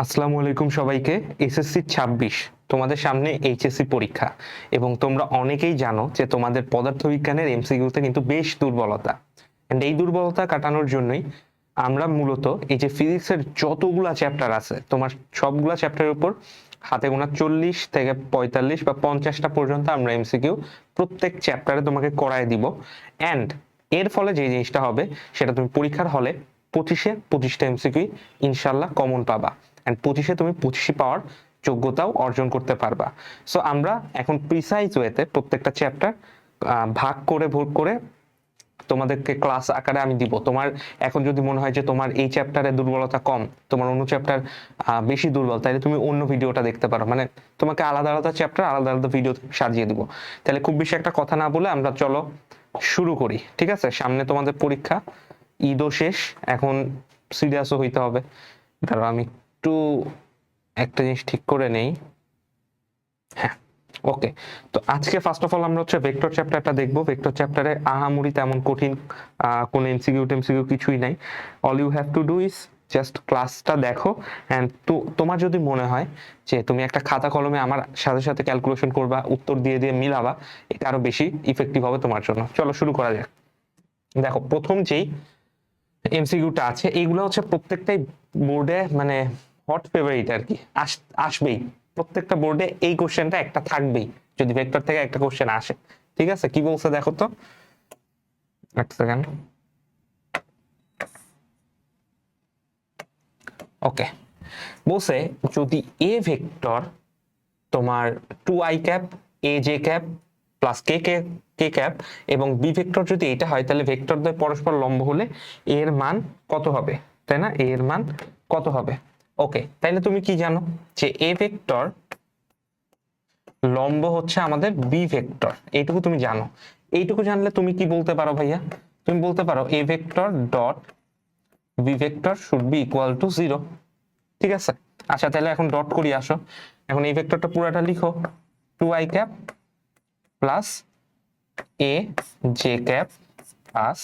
আসসালামু আলাইকুম সবাইকে। এসএসসি ২৬ তোমাদের সামনে এইচএসসি পরীক্ষা এবং তোমরা অনেকেই জানো যে তোমাদের পদার্থবিজ্ঞানের এমসিকিউতে কিন্তু বেশ দুর্বলতা। এন্ড এই দুর্বলতা কাটানোর জন্যই আমরা মূলত এই যে ফিজিক্সের যতগুলা চ্যাপ্টার আছে তোমার সবগুলা চ্যাপ্টারের উপর হাতে গোনা ৪০ থেকে ৪৫ বা ৫০টা পর্যন্ত আমরা এমসিকিউ প্রত্যেক চ্যাপ্টারে তোমাকে করায় দিব। অ্যান্ড এর ফলে যে জিনিসটা হবে সেটা তুমি পরীক্ষার হলে ২৫টা এমসিকিউ ইনশাল্লাহ কমন পাবা। অ্যান্ড ২৫ তুমি ২৫ পাওয়ার যোগ্যতাও অর্জন করতে পারবা। সো আমরা এখন প্রিসাইজ ওয়েতে প্রত্যেকটা চ্যাপ্টার ভাগ করে ভোগ করে তোমাদেরকে ক্লাস আকারে আমি দিব। তোমার এখন যদি মনে হয় যে তোমার এই চ্যাপ্টারে দুর্বলতা কম, তোমার অন্য চ্যাপ্টার বেশি দুর্বল, তাহলে তুমি অন্য ভিডিওটা দেখতে পারো। মানে তোমাকে আলাদা আলাদা চ্যাপ্টার আলাদা আলাদা ভিডিও সাজিয়ে দিব। তাহলে খুব বেশি একটা কথা না বলে আমরা চলো শুরু করি, ঠিক আছে? সামনে তোমাদের পরীক্ষা, ঈদও শেষ, এখন সিরিয়াসও হইতে হবে। দাঁড়াও আমি একটু একটা জিনিস ঠিক করে নেই। হ্যাঁ, ওকে। তো আজকে ফার্স্ট অফ অল আমরা হচ্ছে ভেক্টর চ্যাপ্টারটা দেখবো। ভেক্টর চ্যাপ্টারে আহামরি তেমন কঠিন কোনো এমসিকিউ টেমসিকিউ কিছুই নাই। All you have to do is just ক্লাসটা দেখো। অ্যান্ড তো তোমার যদি মনে হয় যে তুমি একটা খাতা কলমে আমার সাথে সাথে ক্যালকুলেশন করবা, উত্তর দিয়ে দিয়ে মিলাবা, এটা আরো বেশি ইফেক্টিভ হবে তোমার জন্য। চলো শুরু করা যাক। দেখো, প্রথম যেই এমসিকিউটা আছে এইগুলো হচ্ছে প্রত্যেকটাই বোর্ডে মানে হট ফেভারিট আর কি, আসবেই। প্রত্যেকটা বোর্ডে এই কোশ্চেনটা একটা থাকবেই যদি ভেক্টর থেকে একটা কোশ্চেন আসে। ঠিক আছে, কি বলছে দেখো তো, এক সেকেন্ড। ওকে, বলছে যদি এ ভেক্টর তোমার 2i A J cap plus K K K cap এবং বি ভেক্টর যদি এটা হয়, তাহলে ভেক্টর দ্বয় পরস্পর লম্ব হলে এর মান কত হবে, তাই না? এর মান কত হবে? ওকে, তাইলে তুমি কি জানো যে এ ভেক্টর লম্ব হচ্ছে আমাদের বি ভেক্টর, এইটুকু তুমি জানো। এইটুকু জানলে তুমি কি বলতে পারো ভাইয়া? তুমি বলতে পারো A vector dot B vector should be equal to 0। ঠিক আছে, আচ্ছা তাহলে এখন ডট করি আসো। এখন এই ভেক্টরটা পুরাটা লিখো, 2i plus A J cap plus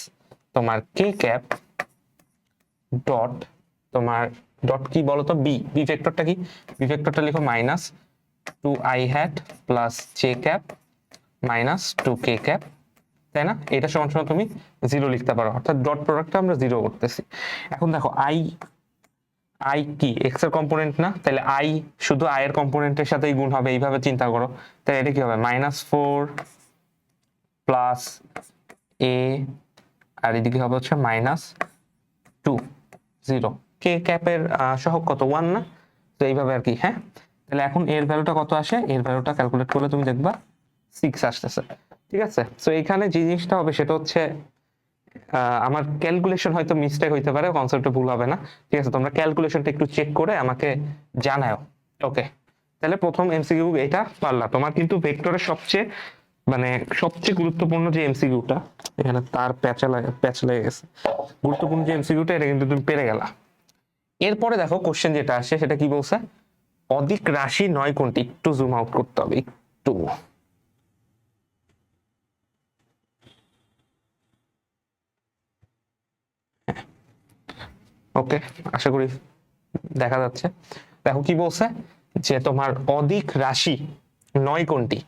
তোমার কে ক্যাপ ডট তোমার ডট কি বলো তো, বি বি ভেক্টরটা কি? বি ভেক্টরটা লিখো minus 2i plus J cap minus 2k cap, তাই না? এটা সমান সমান তুমি 0 লিখতে পারো, অর্থাৎ ডট প্রোডাক্টটা আমরা 0 করতেছি। এখন দেখো আই আই কি এক্স এর কম্পোনেন্ট না, তাহলে আই শুধু আই এর কম্পোনেন্টের সাথেই গুণ হবে, এইভাবে চিন্তা করো। তাহলে এটা কি হবে, -4 প্লাস এ আর এদিকে হবে হচ্ছে -2 0। কে ক্যাপের সহগ কত, 1 না? তো এইভাবে আর কি। হ্যাঁ, তাহলে এখন এর ভ্যালুটা কত আসে, এর ভ্যালুটা ক্যালকুলেট করলে তুমি দেখবা 6 আসতেছে। ঠিক আছে, তো এখানে যে জিনিসটা হবে সেটা হচ্ছে আমার ক্যালকুলেশন হয়তো মিস্টেক হইতে পারে, কনসেপ্টটা ভুল হবে না। ঠিক আছে, তোমরা ক্যালকুলেশনটা একটু চেক করে আমাকে জানাও। ওকে, তাহলে প্রথম এমসিকিউ এটা পারলা। তোমার কিন্তু ভেক্টরের সবচেয়ে মানে সবচেয়ে গুরুত্বপূর্ণ যে এমসিকিউটা, এখানে তার প্যাচ লেগে গেছে, গুরুত্বপূর্ণ যে এমসিকিউটা এটা কিন্তু তুমি পেরে গেলা। এরপরে দেখো কোশ্চেন যেটা আসে সেটা কি বলছে, অদিক রাশি নয় কোনটি? একটু জুম আউট করতে হবে একটু। ওকে, আশা করি দেখা যাচ্ছে। দেখো কি বলছে যে তোমার অদিক রাশি নয় কোনটি।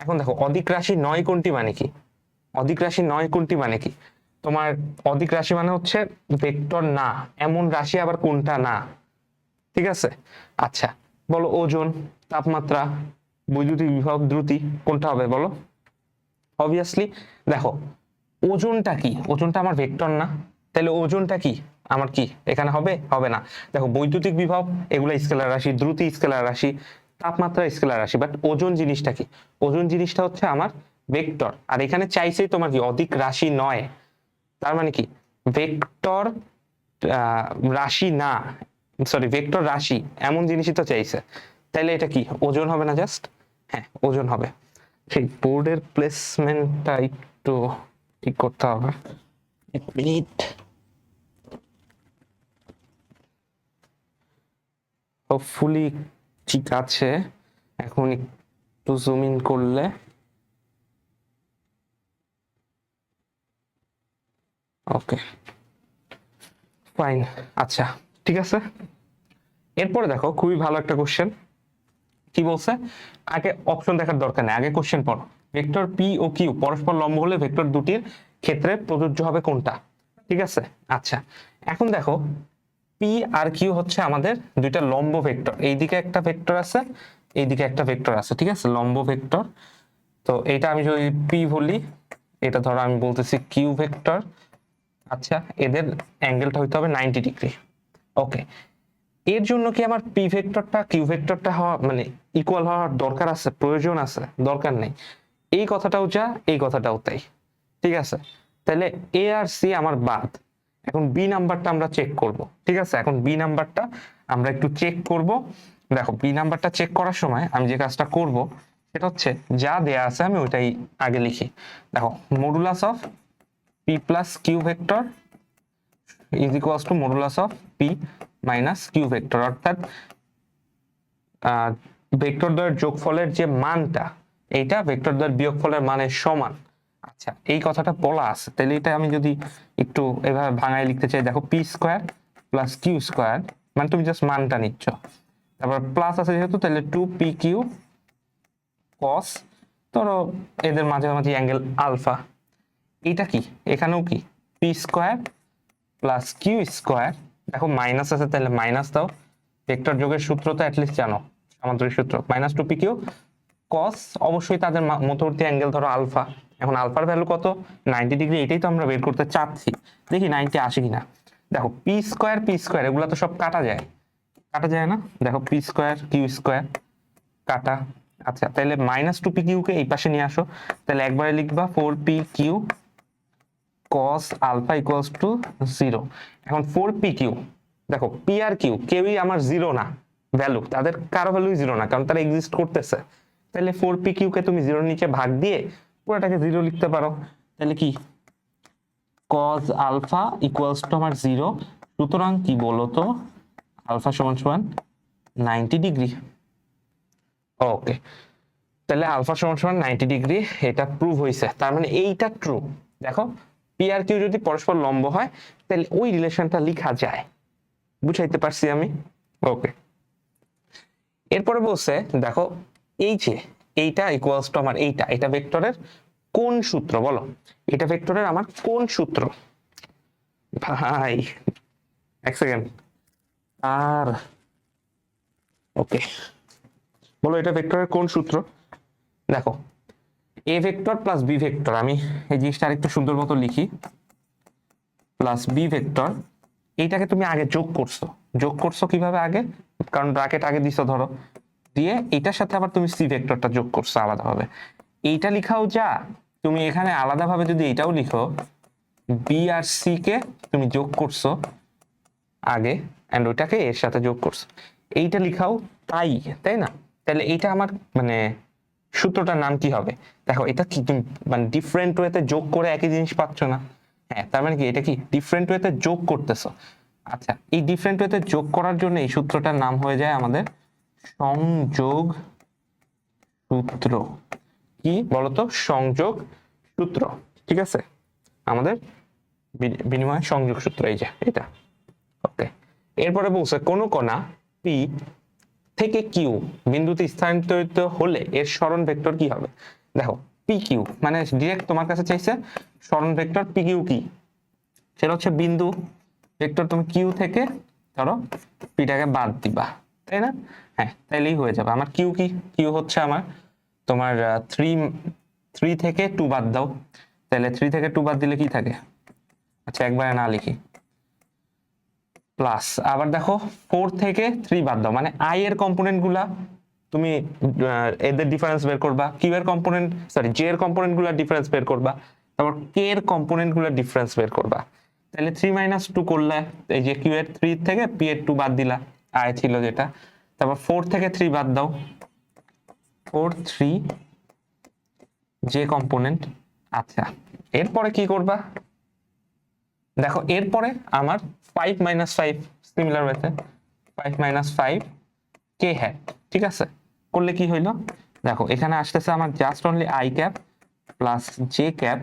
এখন দেখো অদিক রাশি নয় কোনটি মানে কি, অদিক রাশি নয় কোনটি মানে কি? তোমার অদিক রাশি মানে হচ্ছে ভেক্টর না এমন রাশি আবার কোনটা না। ঠিক আছে, আচ্ছা বলো, ওজন, তাপমাত্রা, বৈদ্যুতিক বিভব, দ্রুতি, কোনটা হবে বলো? অবভিয়াসলি দেখো, ওজনটা কি? ওজনটা আমার ভেক্টর না, তাহলে ওজনটা কি আমার কি এখানে হবে? হবে না। দেখো বৈদ্যুতিক বিভব এগুলো স্কেলার রাশি, দ্রুতি স্কেলার রাশি, তাপমাত্রা স্কেলার রাশি, বাট ওজন জিনিসটা কি? ওজন জিনিসটা হচ্ছে আমার ভেক্টর। আর এখানে চাইছেই তোমার কি অধিক রাশি নয়, তার মানে কি ভেক্টর রাশি না, সরি ভেক্টর রাশি এমন জিনিসই তো চাইছে। তাইলে এটা কি ওজন হবে না জাস্ট? হ্যাঁ, ওজন হবে। সেই বোর্ডের প্লেসমেন্টটা একটু ঠিক করতে হবে, এক মিনিট। হোপফুলি ঠিক আছে। এখন একটু জুম ইন করলে ওকে ফাইন। আচ্ছা ঠিক আছে, এরপরে দেখো খুবই ভালো একটা কোশ্চেন, কি বলছে, আগে অপশন দেখার দরকার নেই, আগে কোশ্চেন পড়ো। ভেক্টর পি ও কিউ পরস্পর লম্ব হলে ভেক্টর দুটির ক্ষেত্রে প্রযোজ্য হবে কোনটা? ঠিক আছে, আচ্ছা এখন দেখো পি আর কিউ হচ্ছে আমাদের দুইটা লম্ব ভেক্টর, এইদিকে একটা ভেক্টর আছে, এইদিকে একটা ভেক্টর আছে, ঠিক আছে, লম্ব ভেক্টর। তো এটা আমি যদি পি বলি, এটা ধরো আমি বলতেছি কিউ ভেক্টর। আচ্ছা, এদের অ্যাঙ্গেলটা হইতে হবে 90 ডিগ্রি। ওকে, এর জন্য কি আমার পি ভেক্টরটা কিউ ভেক্টরটা হওয়া মানে ইকুয়াল হওয়ার দরকার আছে, প্রয়োজন আছে? দরকার নেই। এই কথাটাও যা, এই কথাটাও তাই, ঠিক আছে। তাহলে এ আর সি আমার বাদ। এখন বি নাম্বারটা আমরা চেক করব, ঠিক আছে। এখন বি নাম্বারটা আমরা একটু চেক করব। দেখো বি নাম্বারটা চেক করার সময় আমি যে কাজটা করব সেটা হচ্ছে যা দেয়া আছে আমি ওইটাই আগে লিখি। দেখো modulus of P plus Q vector is equals to modulus of P minus Q vector, অর্থাৎ ভেক্টর দ্বয়ের যোগফলের যে মানটা এইটা ভেক্টর দ্বয়ের বিয়োগফলের মানের সমান। আচ্ছা, এই কথাটা বলা আছে, তাহলে এটা আমি যদি একটু এভাবে ভাঙায় লিখতে চাই, দেখো P square plus Q square, মানে তুমি জাস্ট মানটা নিচ্ছ, তারপর প্লাস আছে যেহেতু তাহলে 2pq কস, ধরো এদের মাঝামাঝি অ্যাঙ্গেল আলফা। এটা কি এখানেও কি P square plus Q square, দেখো মাইনাস আছে তাহলে মাইনাস দাও, ভেক্টর যোগের সূত্র তো অ্যাটলিস্ট জানো, সামান্তরিক সূত্র, মাইনাস 2pq কস, অবশ্যই তাদের মধ্যবর্তী অ্যাঙ্গেল ধরো আলফা। এখন আলফার ভ্যালু কত? 90 ডিগ্রি, এটাই তো আমরা বের করতে চাচ্ছি, দেখি 90 আসে কিনা। দেখো পি স্কোয়ার এগুলো তো সব কাটা যায়, কাটা যায় না, দেখো পি স্কোয়ার কিউ স্কোয়ার কাটা। আচ্ছা, তাহলে মাইনাস 2pq কে এই পাশে নিয়ে আসো, তাহলে একবারে লিখবা 4pq cos alpha equals to 0। এখন 4pq, দেখো পি আর কিউ কেউই আমার জিরো না, ভ্যালু তাদের কারো ভ্যালুই জিরো না, কারণ তারা এক্সিস্ট করতেছে। তাহলে 4pq কে তুমি জিরোর নিচে ভাগ দিয়ে পুরোটাকে জিরো লিখতে পারো, তাহলে কি cos আলফা ইকুয়ালস টু আমার 0, সুতরাং কি বলতো আলফা সমান সমান 90 ডিগ্রি। ওকে, তাহলে আলফা সমান সমান 90 ডিগ্রি, এটা প্রুভ হয়েছে, তার মানে এইটা ট্রু। দেখো পি আর কিউ যদি পরস্পর লম্ব হয় তাহলে ওই রিলেশনটা লেখা যায়, বুঝাইতে পারছি আমি? ওকে, এরপরে বলছে দেখো এই যে এইটা ইকুয়ালস টু আমার এইটা, এটা ভেক্টরের কোন সূত্র বলো, এটা ভেক্টরের আমার কোন সূত্র? ভাই এক সেকেন্ড, আর ওকে বলো এটা ভেক্টরের কোন সূত্র? দেখো A vector plus B vector, আমি এই জিনিসটা আরেকটু সুন্দর মতো লিখি, প্লাস বি ভেক্টর, এইটাকে তুমি আগে যোগ করছো কিভাবে আগে, কারণ ব্র্যাকেট আগে দিছো ধরো, দিয়ে এটার সাথে আবার তুমি সি ভেক্টরটা যোগ করছো আলাদাভাবে, এইটা লিখাও যা, তুমি এখানে আলাদাভাবে যদি এটাও লিখো বি আর সি কে তুমি যোগ করছো আগে এন্ড ওইটাকে এর সাথে যোগ করছো, এইটা লিখাও তাই, তাই না? তাহলে এইটা আমার মানে সূত্রটার নাম কি হবে? দেখো এটা কি তুমি মানে ডিফারেন্ট ওয়েতে যোগ করে একই জিনিস পাচ্ছ না? হ্যাঁ, তার মানে কি এটা কি ডিফারেন্ট ওয়েতে যোগ করতেছো। আচ্ছা, এই ডিফারেন্ট ওয়েতে যোগ করার জন্য এই সূত্রটার নাম হয়ে যায় আমাদের সংযোগ সূত্র। কি বলতো? সংযোগ সূত্র, ঠিক আছে, আমাদের বিনিময় সংযোগ সূত্র, এই যে এটা। ওকে, এরপরে বলছে কোন কণা পি থেকে কিউ বিন্দুতে স্থানান্তরিত হলে এর সরণ ভেক্টর কি হবে? দেখো পি কিউ মানে ডিরেক্ট তোমার কাছে চাইছে সরণ ভেক্টর পি কিউ কি, সেটা হচ্ছে বিন্দু ভেক্টর, তুমি কিউ থেকে ধরো পিটাকে বাদ দিবা, তাই না? হ্যাঁ, তাইলেই হয়ে যাবে। আমার কিউ কি, কিউ হচ্ছে আমার তোমার 3 থেকে 2 বাদ দাও, তাহলে 3 থেকে 2 বাদ দিলে কি থাকে? আচ্ছা একবারে না লিখি, প্লাস আবার দেখো 4 থেকে 3 বাদ দাও, মানে আই এর কম্পোনেন্ট গুলা তুমি এদের ডিফারেন্স বের করবা, কিউ এর কম্পোনেন্ট সরি জে এর কম্পোনেন্ট গুলা ডিফারেন্স বের করবা, তারপর কে এর কম্পোনেন্ট গুলা ডিফারেন্স বের করবা, তাহলে 3 - 2 করলে এই যে কিউ এর 3 থেকে পি এর 2 বাদ দিলা, আই ছিল যেটা, তারপর 4 থেকে 3 বাদ দাও, 4 3 জে কম্পোনেন্ট। আচ্ছা, এরপরে কি করবা? দেখো এরপরে আমার 5 - 5 সিমিলার ওয়েতে 5 - 5 কে হ্যাট, ঠিক আছে, করলে কি হইলো? দেখো এখানে আসতেছে আমার just only I cap plus J cap,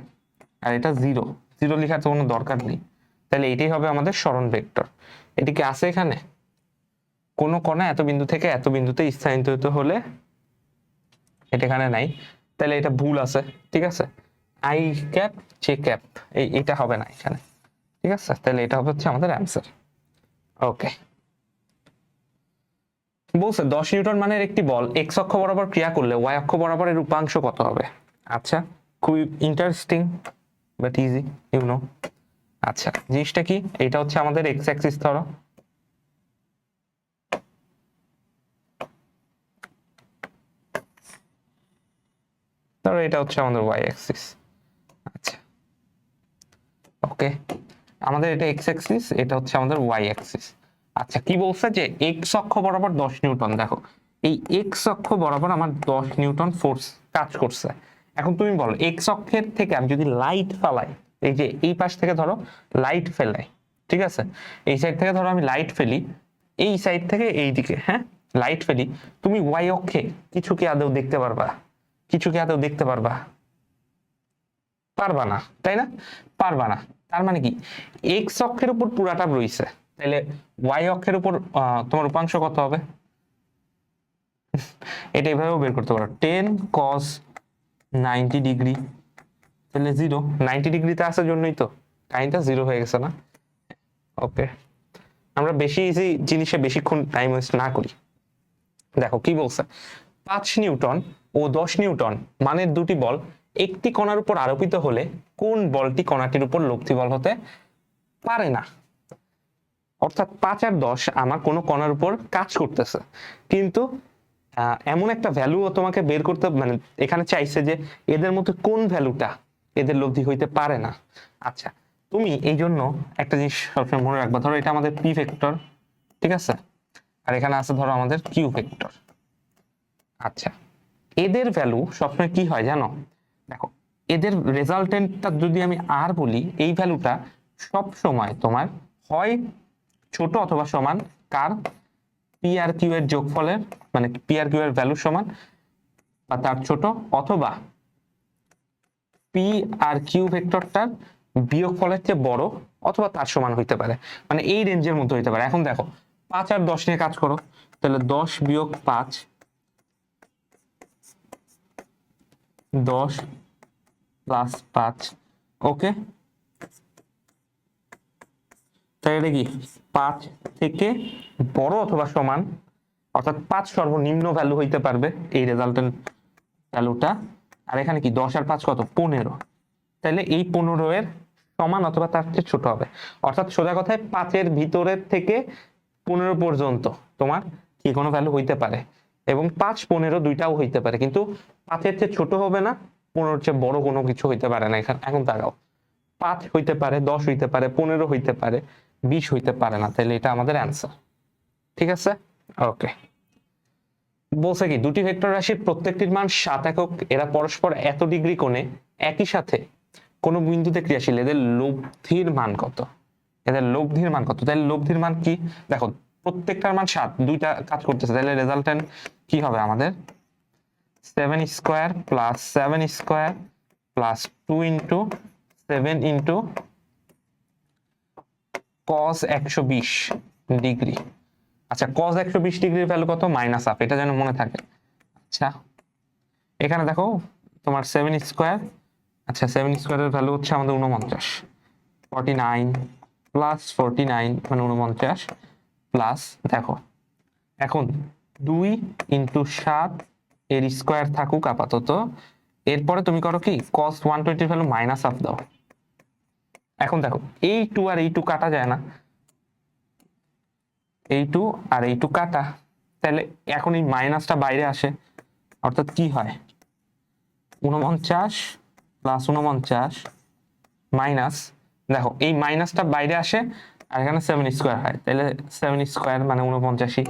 আর এটা জিরো, জিরো লেখার তো কোনো দরকার নেই, তাহলে এটাই হবে আমাদের সরণ ভেক্টর। এটি কি আছে এখানে? কোনো কণা এত বিন্দু থেকে এত বিন্দুতে স্থানান্তরিত হলে, এটা এখানে নাই, তাহলে এটা ভুল আছে, ঠিক আছে। আই ক্যাপ জে ক্যাপ এটা হবে না এখানে, ঠিক আছে। তাহলে এটা হচ্ছে আমাদের অ্যান্সার। ওকে, বলছে 10 নিউটন মানের একটি বল এক্স অক্ষ বরাবর ক্রিয়া করলে ওয়াই অক্ষ বরাবর এর উপাংশ কত হবে? আচ্ছা, খুবই interesting but easy, you know. আচ্ছা, জিনিসটা কি? এটা হচ্ছে আমাদের এক্স অ্যাক্সিস, ধরো এটা হচ্ছে আমাদের ওয়াই অ্যাক্সিস। আচ্ছা, ওকে, আমাদের এটা এক্স অ্যাক্সিস, এটা হচ্ছে আমাদের ওয়াই অ্যাক্সিস। আচ্ছা, কি বলছে যে এক্স অক্ষ বরাবর 10 নিউটন। দেখো, এই এক্স অক্ষ বরাবর আমার 10 নিউটন ফোর্স কাজ করছে। এখন তুমি বলো, এক্স অক্ষের থেকে আমি যদি লাইট ফালাই, এই যে এই পাশ থেকে ধরো লাইট ফেলাই, ঠিক আছে, এই সাইড থেকে ধরো আমি লাইট ফেলি, এই সাইড থেকে এই দিকে, হ্যাঁ, লাইট ফেলি, তুমি ওয়াই অক্ষে কিছু কি আদৌ দেখতে পারবা? কিছু কি আদৌ দেখতে পারবা? পারবা না, তাই না? পারবা না। তার মানে কি, এক্স অক্ষের উপর পুরাটা রইছে, তাহলে ওয়াই অক্ষের উপর তোমার উপাংশ কত হবে? এটা এইভাবেও বের করতে পারো, 10 cos 90 ডিগ্রি, তাহলে 0, 90 ডিগ্রিতে আসার জন্যই তো কাহিনীটা 0 হয়ে গেছে না? ওকে, আমরা বেশি ইজি জিনিসে বেশিক্ষণ টাইম ওয়েস্ট না করি। দেখো কি বলছে, 5 নিউটন ও 10 নিউটন মানের দুটি বল একটি কণার উপর আরোপিত হলে কোন বলটি কণাটির উপর লব্ধি বল হতে পারে না? অর্থাৎ 5 আর 10 আমার কোনো কণার উপর কাজ করতেছে, কিন্তু এমন একটা ভ্যালু তোমাকে বের করতে, মানে এখানে চাইছে যে এদের মধ্যে কোন ভ্যালুটা এদের লব্ধি হইতে পারে না। আচ্ছা, তুমি এই জন্য একটা জিনিস সবসময় মনে রাখবা, ধরো এটা আমাদের পি ভেক্টর, ঠিক আছে, আর এখানে আছে ধরো আমাদের কিউ ভেক্টর। আচ্ছা, এদের ভ্যালু সবসময় কি হয় জানো? দেখো, এদের রেজাল্টেন্টটা যদি আমি আর বলি, এই ভ্যালুটা সব সময় তোমার হয় ছোট অথবা সমান কার, পি আর কিউ এর যোগফলের, মানে পি আর কিউ এর ভ্যালু সমান বা তার ছোট, অথবা পি আর কিউ ভেক্টরটার বিয়োগফলের চেয়ে বড় অথবা তার সমান হইতে পারে, মানে এই রেঞ্জের মধ্যে হইতে পারে। এখন দেখো, 5 আর 10 নিয়ে কাজ করো, তাহলে 10 বিয়োগ 5, 10 প্লাস 5, ওকে, তাই এটা কি 5 থেকে বড় অথবা সমান, অর্থাৎ 5 সর্বনিম্ন ভ্যালু হইতে পারবে এই রেজাল্টেন্ট ভ্যালুটা। আর এখানে কি 10 আর 5 কত? 15, তাহলে এই 15 এর সমান অথবা তার চেয়ে ছোট হবে। অর্থাৎ সোজা কথায় 5 এর ভিতরের থেকে 15 পর্যন্ত তোমার কি কোনো ভ্যালু হইতে পারে, এবং 5, 15 দুইটাও হইতে পারে, কিন্তু 5 এর চেয়ে ছোট হবে না, 15 এর চেয়ে বড় কোনো কিছু হইতে পারে না। এখানে এখন তাকাও, 5 হইতে পারে, 10 হইতে পারে, 15 হইতে পারে, 20 হইতে পারে না, তাহলে এটা আমাদের অ্যান্সার, ঠিক আছে। ওকে, বলছে কি দুটি ভেক্টর রাশির প্রত্যেকটির মান 7 একক, এরা পরস্পর এত ডিগ্রি কোণে একই সাথে কোন বিন্দুতে ক্রিয়াশীল, এদের লব্ধির মান কত? এদের লব্ধির মান কত? তাহলে লব্ধির মান কি? দেখো, প্রত্যেকটার মান 7, দুইটা কাজ করতেছে, তাহলে রেজাল্টেন্ট কি হবে আমাদের? 7 square plus 7 square plus 2 into 7 into cos 120 degree. আচ্ছা, cos 120 ডিগ্রির ভ্যালু কত? মাইনাস হাফ, এটা যেন মনে থাকে। আচ্ছা, এখানে দেখো তোমার 7 স্কোয়ার, আচ্ছা 7 স্কোয়ারের ভ্যালু হচ্ছে আমাদের 49, 49 প্লাস 49 মানে 49 প্লাস, দেখো এখন 2 ইন্টু 7 এর স্কোয়ার থাকুক আপাতত, এরপরে তুমি করো কি cos 120 ভ্যালু মাইনাস হাফ দাও। এখন দেখো, এই 2 আর এই 2 কাটা যায় না, এই 2 আর এই 2 কাটা, তাহলে এখন এই মাইনাসটা বাইরে আসে, অর্থাৎ কি হয় 49 প্লাস 49 মাইনাস, দেখো এই মাইনাসটা বাইরে আসে আর এখানে 7 স্কোয়ার হয়, তাহলে 7 স্কোয়ার মানে 49ই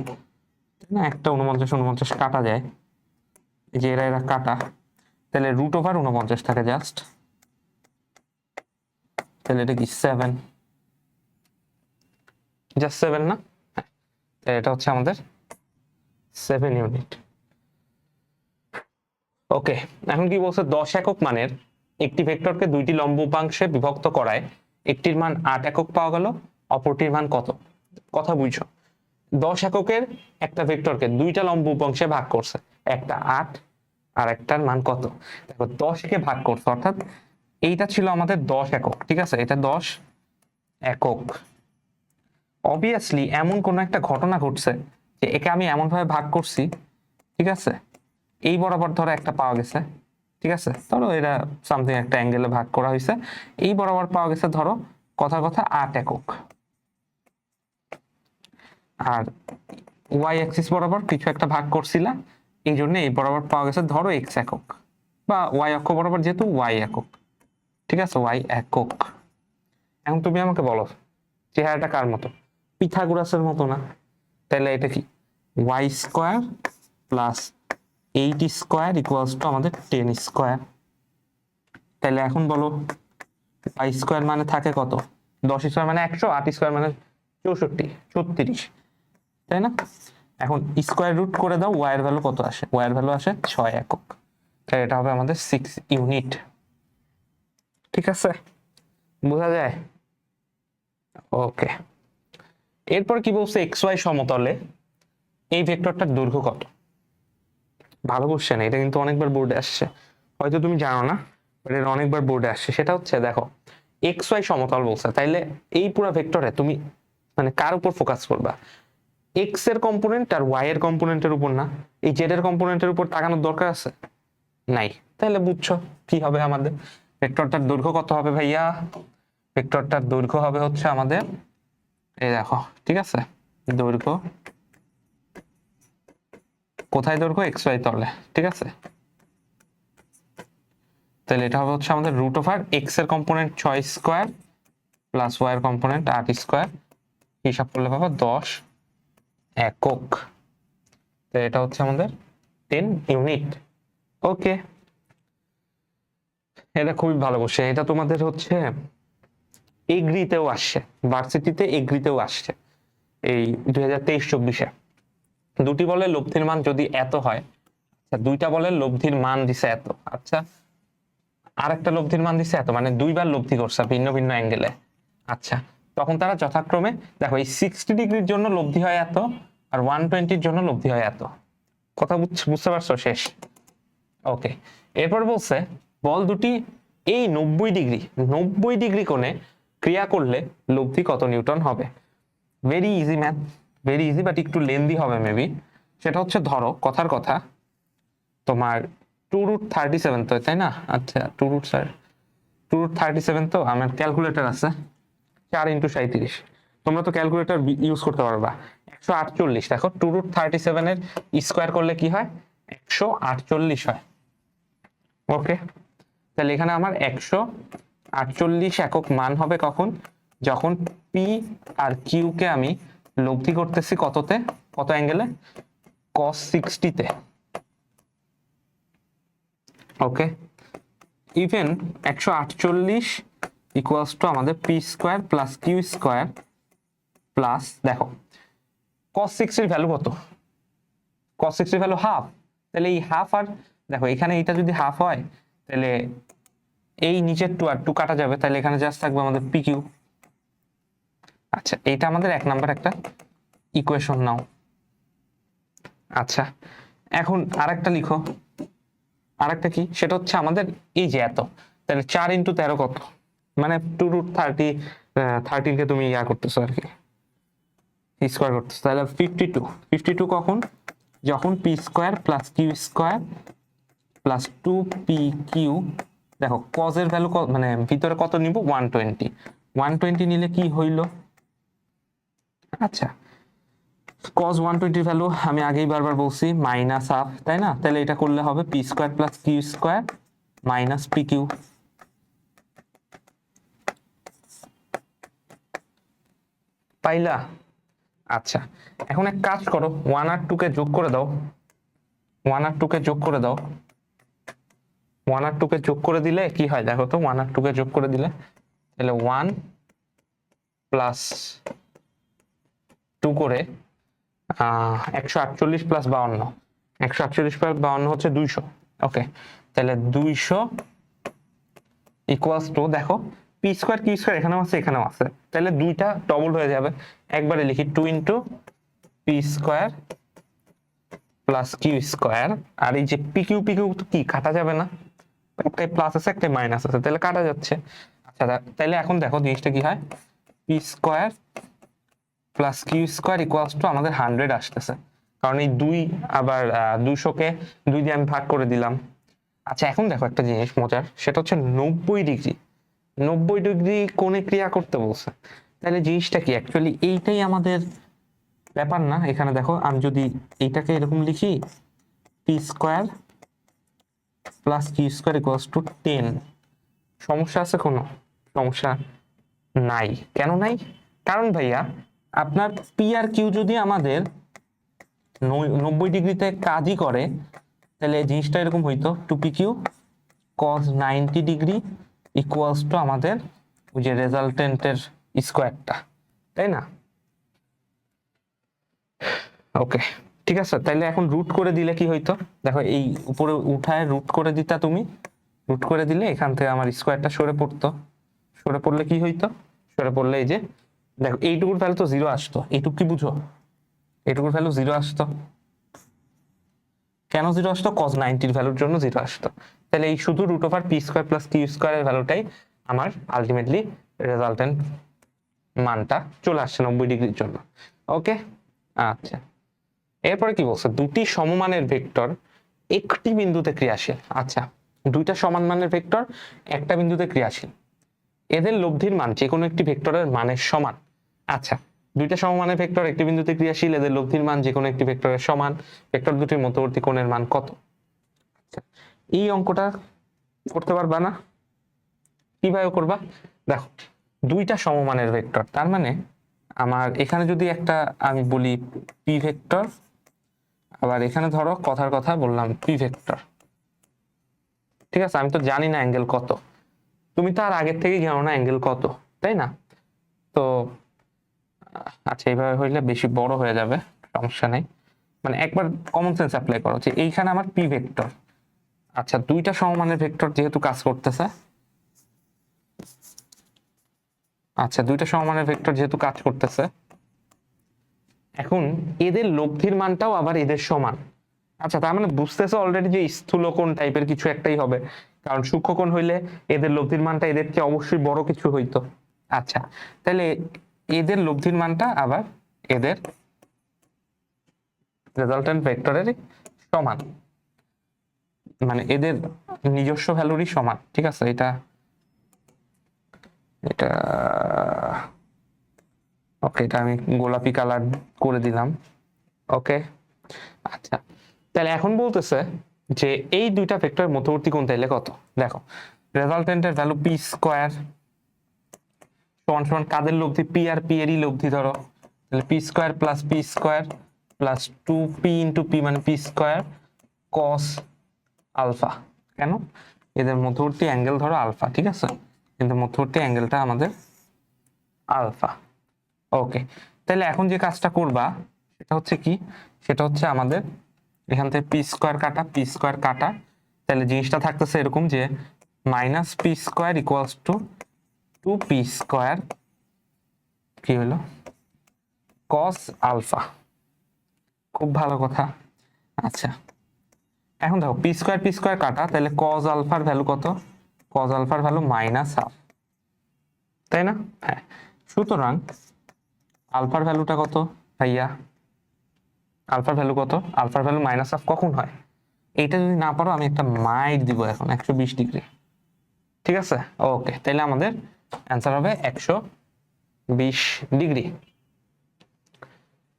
না, একটা 49 49 কাটা যায়, এই যে এরা এরা কাটা, তাহলে রুট ওভার 49 থাকে জাস্ট, তাহলে এটা কি 7, জাস্ট 7 না? তাহলে এটা হচ্ছে আমাদের 7 ইউনিট। ওকে, এখন কি বলছে 10 একক মানের একটি ভেক্টরকে দুইটি লম্ব উপাংশে বিভক্ত করায় একটির মান 8 একক পাওয়া গেল, অপরটির মান কত? কথা বুঝছো? 10 এককের একটা ভেক্টরকে দুইটা লম্ব উপাংশে ভাগ করছে, একটা 8 আর একটার মান কত, দেখো 10 কে ভাগ করছে, অর্থাৎ এইটা ছিল আমাদের 10 একক, ঠিক আছে, এটা 10 একক। অবভিয়াসলি এমন কোন একটা ঘটনা ঘটছে যে একে আমি এমন ভাবে ভাগ করছি, ঠিক আছে, এই বরাবর ধরো একটা পাওয়া গেছে, ঠিক আছে, ধরো এটা সামথিং একটা অ্যাঙ্গেলে ভাগ করা হয়েছে, এই বরাবর পাওয়া গেছে ধরো কথার কথা 8 একক, আর ওয়াই অ্যাক্সিস বরাবর কিছু একটা ভাগ করছিলাম, এই জন্য এই বরাবর পাওয়া গেছে ধরো এক্স একক, বা ওয়াই অক্ষ বরাবর যেহেতু ওয়াই একক, ঠিক আছে, ওয়াই একক। এখন তুমি আমাকে বলো চেহারাটা কার মতো, পিথাগোরাসের মতো না? তাহলে এটা কি Y square plus 8 square equals to আমাদের 10 স্কোয়ার। তাহলে এখন বলো ওয়াই স্কোয়ার মানে থাকে কত, 10 স্কোয়ার মানে 100, 8 স্কোয়ার মানে 64, 36, তাই না? এখন স্কোয়ার রুট করে দাও, ওয়াই এর ভ্যালু কত আসে, ওয়াই এর ভ্যালু আসে 6 একক, তাহলে এটা হবে আমাদের 6 ইউনিট। ঠিক আছে, বোঝা যায়? ওকে, এরপর কি বলছে, এক্স ওয়াই সমতলে এই ভেক্টরটার দৈর্ঘ্য কত? ভালো কোশ্চেন, এটা কিন্তু অনেকবার বোর্ডে আসছে, হয়তো তুমি জানো না, এটা অনেকবার বোর্ডে আসছে। সেটা হচ্ছে দেখো এক্স ওয়াই সমতল বলছে, তাইলে এই পুরো ভেক্টরে তুমি মানে কার উপর ফোকাস করবা, এক্স এর কম্পোনেন্ট আর ওয়াই এর কম্পোনেন্টের উপর না? এই জেড এর কম্পোনেন্টের উপর তাকানোর দরকার আছে? নাই। তাহলে বুঝছো কি হবে আমাদের ভেক্টরটার দৈর্ঘ্য কত হবে ভাইয়া? ভেক্টরটার দৈর্ঘ্য হবে হচ্ছে আমাদের, এই দেখো, ঠিক আছে, দৈর্ঘ্য কোথায়, দৈর্ঘ্য এক্স ওয়াই তলে, ঠিক আছে, তাহলে এটা হবে হচ্ছে আমাদের রুট ওভার এক্স এর কম্পোনেন্ট 6 স্কোয়ার প্লাস ওয়াই এর কম্পোনেন্ট 8 স্কোয়ার, হিসাব করলে পাবো 10 একক। তো এটা হচ্ছে আমাদের 10 ইউনিট। ওকে, এটা খুবই ভালো কোশ্চেন, এটা তোমাদের হচ্ছে এগ্রিতেও আসছে, ভার্সিটিতে এগ্রিতেও আসছে এই 2023-24-এ। দুটি বলে লব্ধির মান যদি এত হয়, আচ্ছা দুইটা বলে লব্ধির মান দিছে এত, আচ্ছা আর একটা লব্ধির মান দিছে এত, মানে দুইবার লব্ধি করছে ভিন্ন ভিন্ন অ্যাঙ্গেলে, আচ্ছা তখন তারা যথাক্রমে দেখো এই 60 ডিগ্রির জন্য লব্ধি হয় এত, আর 120-র জন্য লব্ধি হয় এত। কথা বুঝতে পারছো? শেষ। ওকে, এরপর বলছে বল দুটি এই 90 ডিগ্রি কোণে ক্রিয়া করলে লব্ধি কত নিউটন হবে? Very easy math, very easy, but একটু লেন্দি হবে মেবি। সেটা হচ্ছে ধরো কথার কথা তোমার 2√37 তো, তাই না? আচ্ছা 2√37 তো আমার ক্যালকুলেটর আছে, 4 × 37, তোমরা তো ক্যালকুলেটর ইউজ করতে পারবা। 148, দেখো 2√37 এর স্কোয়ার করলে কি হয়, 148 হয়। ওকে, তাহলে এখানে আমার 148 একক মান হবে কখন, যখন পি আর কিউ কে আমি লব্ধি করতেছি কততে, কত অ্যাঙ্গেলে, cos 60-তে। ওকে, ইভেন 148 ইকুয়ালস টু আমাদের P square plus Q square plus, দেখো cos 60 ভ্যালু কত, cos 60 ভ্যালু হাফ, তাহলে এই হাফ আর দেখো এখানে এটা যদি হাফ হয় তাহলে এই নিচের 2 আর 2 কাটা যাবে, তাহলে এখানে জাস্ট থাকবে আমাদের পি কিউ। আচ্ছা এইটা আমাদের 1 নাম্বার একটা ইকুয়েশন নাও। আচ্ছা এখন আরেকটা লিখো, আরেকটা কি, সেটা হচ্ছে আমাদের এই যে এত, তাহলে 4 × 13 কত, মানে 2√13 কে তুমি ইয়া করতেছো আর কি, স্কোয়ার করতেছো, তাহলে 52। 52 কখন, যখন P square plus Q square plus 2 P Q, দেখো কজ এর ভ্যালু মানে ভিতরে কত নিব, 120, 120 নিলে কি হইল, আচ্ছা cos 120 ভ্যালু আমি আগেই বারবার বলছি মাইনাস হাফ, তাই না? তাহলে এটা করলে হবে P square plus Q square minus P Q. পাইলা? আচ্ছা এখন এক কাজ করো, 1 আর 2 কে যোগ করে দাও, 1 আর 2 কে যোগ করে দাও, 1 আর 2 কে যোগ করে দিলে কি হয় দেখো তো, 1 আর 2 কে যোগ করে দিলে তাহলে 1 প্লাস 2 করে 148 প্লাস 52, 148 প্লাস 52 হচ্ছে 200। ওকে, তাহলে 200 ইকুয়ালস টু, দেখো পি স্কোয়ার কিউ স্কোয়ার এখানেও আছে এখানেও আছে, তাহলে দুইটা ডবল হয়ে যাবে, একবারে লিখি 2 × P square plus Q square. আর এই যে পি কিউ তো কি কাটা যাবে না, একটাই প্লাস আছে একটাই মাইনাস আছে, তাহলে কাটা যাচ্ছে। আচ্ছা তাহলে এখন দেখো জিনিসটা কি হয়, P square plus Q square equals to আমাদের 100 আসতেছে, কারণ এই 2 আবার 200-কে 2 দিয়ে আমি ভাগ করে দিলাম। আচ্ছা এখন দেখো একটা জিনিস মজার, সেটা হচ্ছে 90 ডিগ্রি, 90 ডিগ্রি কোণে ক্রিয়া করতে বলছে। তাহলে জিনিসটা কি অ্যাকচুয়ালি এইটাই আমাদের ব্যাপার না। এখানে দেখো আমি যদি এইটাকে এরকম লিখি, P square plus Q square equals to 10, সমস্যা আছে কোনো? সমস্যা নাই। কেন নাই? কারণ ভাইয়া আপনার পি আর কিউ যদি আমাদের 90 ডিগ্রিতে কাজই করে, তাহলে জিনিসটা এরকম হইতো 2পি Q cos 90 degree equals to আমাদের ওই যে রেজাল্টেন্টের স্কোয়ারটা, তাই না? ওকে ঠিক আছে, তাইলে এখন রুট করে দিলে কি হইতো, দেখো এই উপরে উঠায় রুট করে দিতা তুমি, রুট করে দিলে এখান থেকে আমার স্কোয়ারটা সরে পড়তো, সরে পড়লে কি হইতো, সরে পড়লে এই যে দেখো এইটুকুর ভ্যালু তো 0 আসতো, এইটুকু কি বুঝো, এইটুকুর ভ্যালু 0 আসতো। কেন 0 আসতো? cos 90-র ভ্যালুর জন্য 0 আসতো। তাহলে এই শুধু root over P square plus Q স্কোয়ারের ভ্যালুটাই আমার আলটিমেটলি রেজাল্টেন্ট মানটা চলে আসছে 90 ডিগ্রির জন্য। ওকে আচ্ছা, এরপরে কি বলছে, দুটি সমমানের ভেক্টর একটি বিন্দুতে ক্রিয়াশীল। আচ্ছা দুইটা সমান মানের ভেক্টর একটা বিন্দুতে ক্রিয়াশীল, এদের লব্ধির মান যে কোনো একটি ভেক্টরের মানের সমান। আচ্ছা দুইটা সমমানের ভেক্টর একটি বিন্দুতে ক্রিয়াশীল, এদের লব্ধির মান যে কোনো একটি ভেক্টরের সমান, ভেক্টর দুটির মধ্যবর্তী কোণের মান কত? আচ্ছা এই অঙ্কটা করতে পারবা না? কিভাবে করবা? দেখো দুইটা সমমানের ভেক্টর, তার মানে আমার এখানে যদি একটা আমি বলি পি ভেক্টর, আবার এখানে ধরো কথার কথা বললাম পি ভেক্টর, ঠিক আছে? আমি তো জানি না অ্যাঙ্গেল কত, তুমি তো আর আগের থেকেই জানো না অ্যাঙ্গেল কত, তাই না? তো আচ্ছা এইভাবে হইলে বেশি বড় হয়ে যাবে, সমস্যা নেই, মানে একবার কমন সেন্স অ্যাপ্লাই করো যে এইখানে আমার পি ভেক্টর। আচ্ছা দুইটা সমমানের ভেক্টর যেহেতু কাজ করতেছে, আচ্ছা দুইটা সমমানের ভেক্টর যেহেতু কাজ করতেছে, এখন এদের লব্ধির মানটাও আবার এদের সমান। আচ্ছা তার মানে বুঝতেছো অলরেডি যে স্থূলকোণ টাইপের কিছু একটাই হবে, কারণ সূক্ষ্মকোণ হইলে এদের লব্ধির মানটা এদের চেয়ে অবশ্যই বড় কিছু হইতো। আচ্ছা তাহলে এদের লব্ধির মানটা আবার এদের রেজাল্টেন্ট ভেক্টরের সমান, মানে এদের নিজস্ব ভ্যালুরই সমান, ঠিক আছে? এটা এটা ওকে, এটা আমি গোলাপি কালার করে দিলাম। ওকে আচ্ছা তাহলে এখন বলতেছে যে এই দুইটা ভেক্টরের মধ্যবর্তী কোণ তাইলে কত? দেখো রেজাল্টেন্টের ভ্যালু পি স্কোয়ার সমান সমান কাদের লব্ধি? পি আর পি এরই লব্ধি ধরো, তাহলে পি স্কোয়ার প্লাস 2পি ইন্টু পি মানে পি স্কোয়ার কস আলফা। কেন? এদের মধ্যবর্তী অ্যাঙ্গেল ধরো আলফা, ঠিক আছে? কিন্তু মধ্যবর্তী অ্যাঙ্গেলটা আমাদের আলফা। ওকে তাহলে এখন যে কাজটা করবা সেটা হচ্ছে কি, সেটা হচ্ছে আমাদের এখান থেকে পি স্কোয়ার কাটা, তাহলে জিনিসটা থাকতেছে এরকম যে minus P square equals to 2পি স্কোয়ার কি হলো কস আলফা। খুব ভালো কথা। আচ্ছা এখন দেখো পি স্কোয়ার কাটা, তাহলে কস আলফার ভ্যালু কত? কস আলফার ভ্যালু মাইনাস হাফ, তাই না? হ্যাঁ, সুতরাং আলফার ভ্যালুটা কত ভাইয়া? আলফার ভ্যালু কত? আলফার ভ্যালু মাইনাস হাফ কখন হয়? এইটা যদি না পারো আমি একটা মাইট দিব এখন 120 ডিগ্রি, ঠিক আছে? ওকে তাহলে আমাদের অ্যান্সার হবে 120 ডিগ্রি।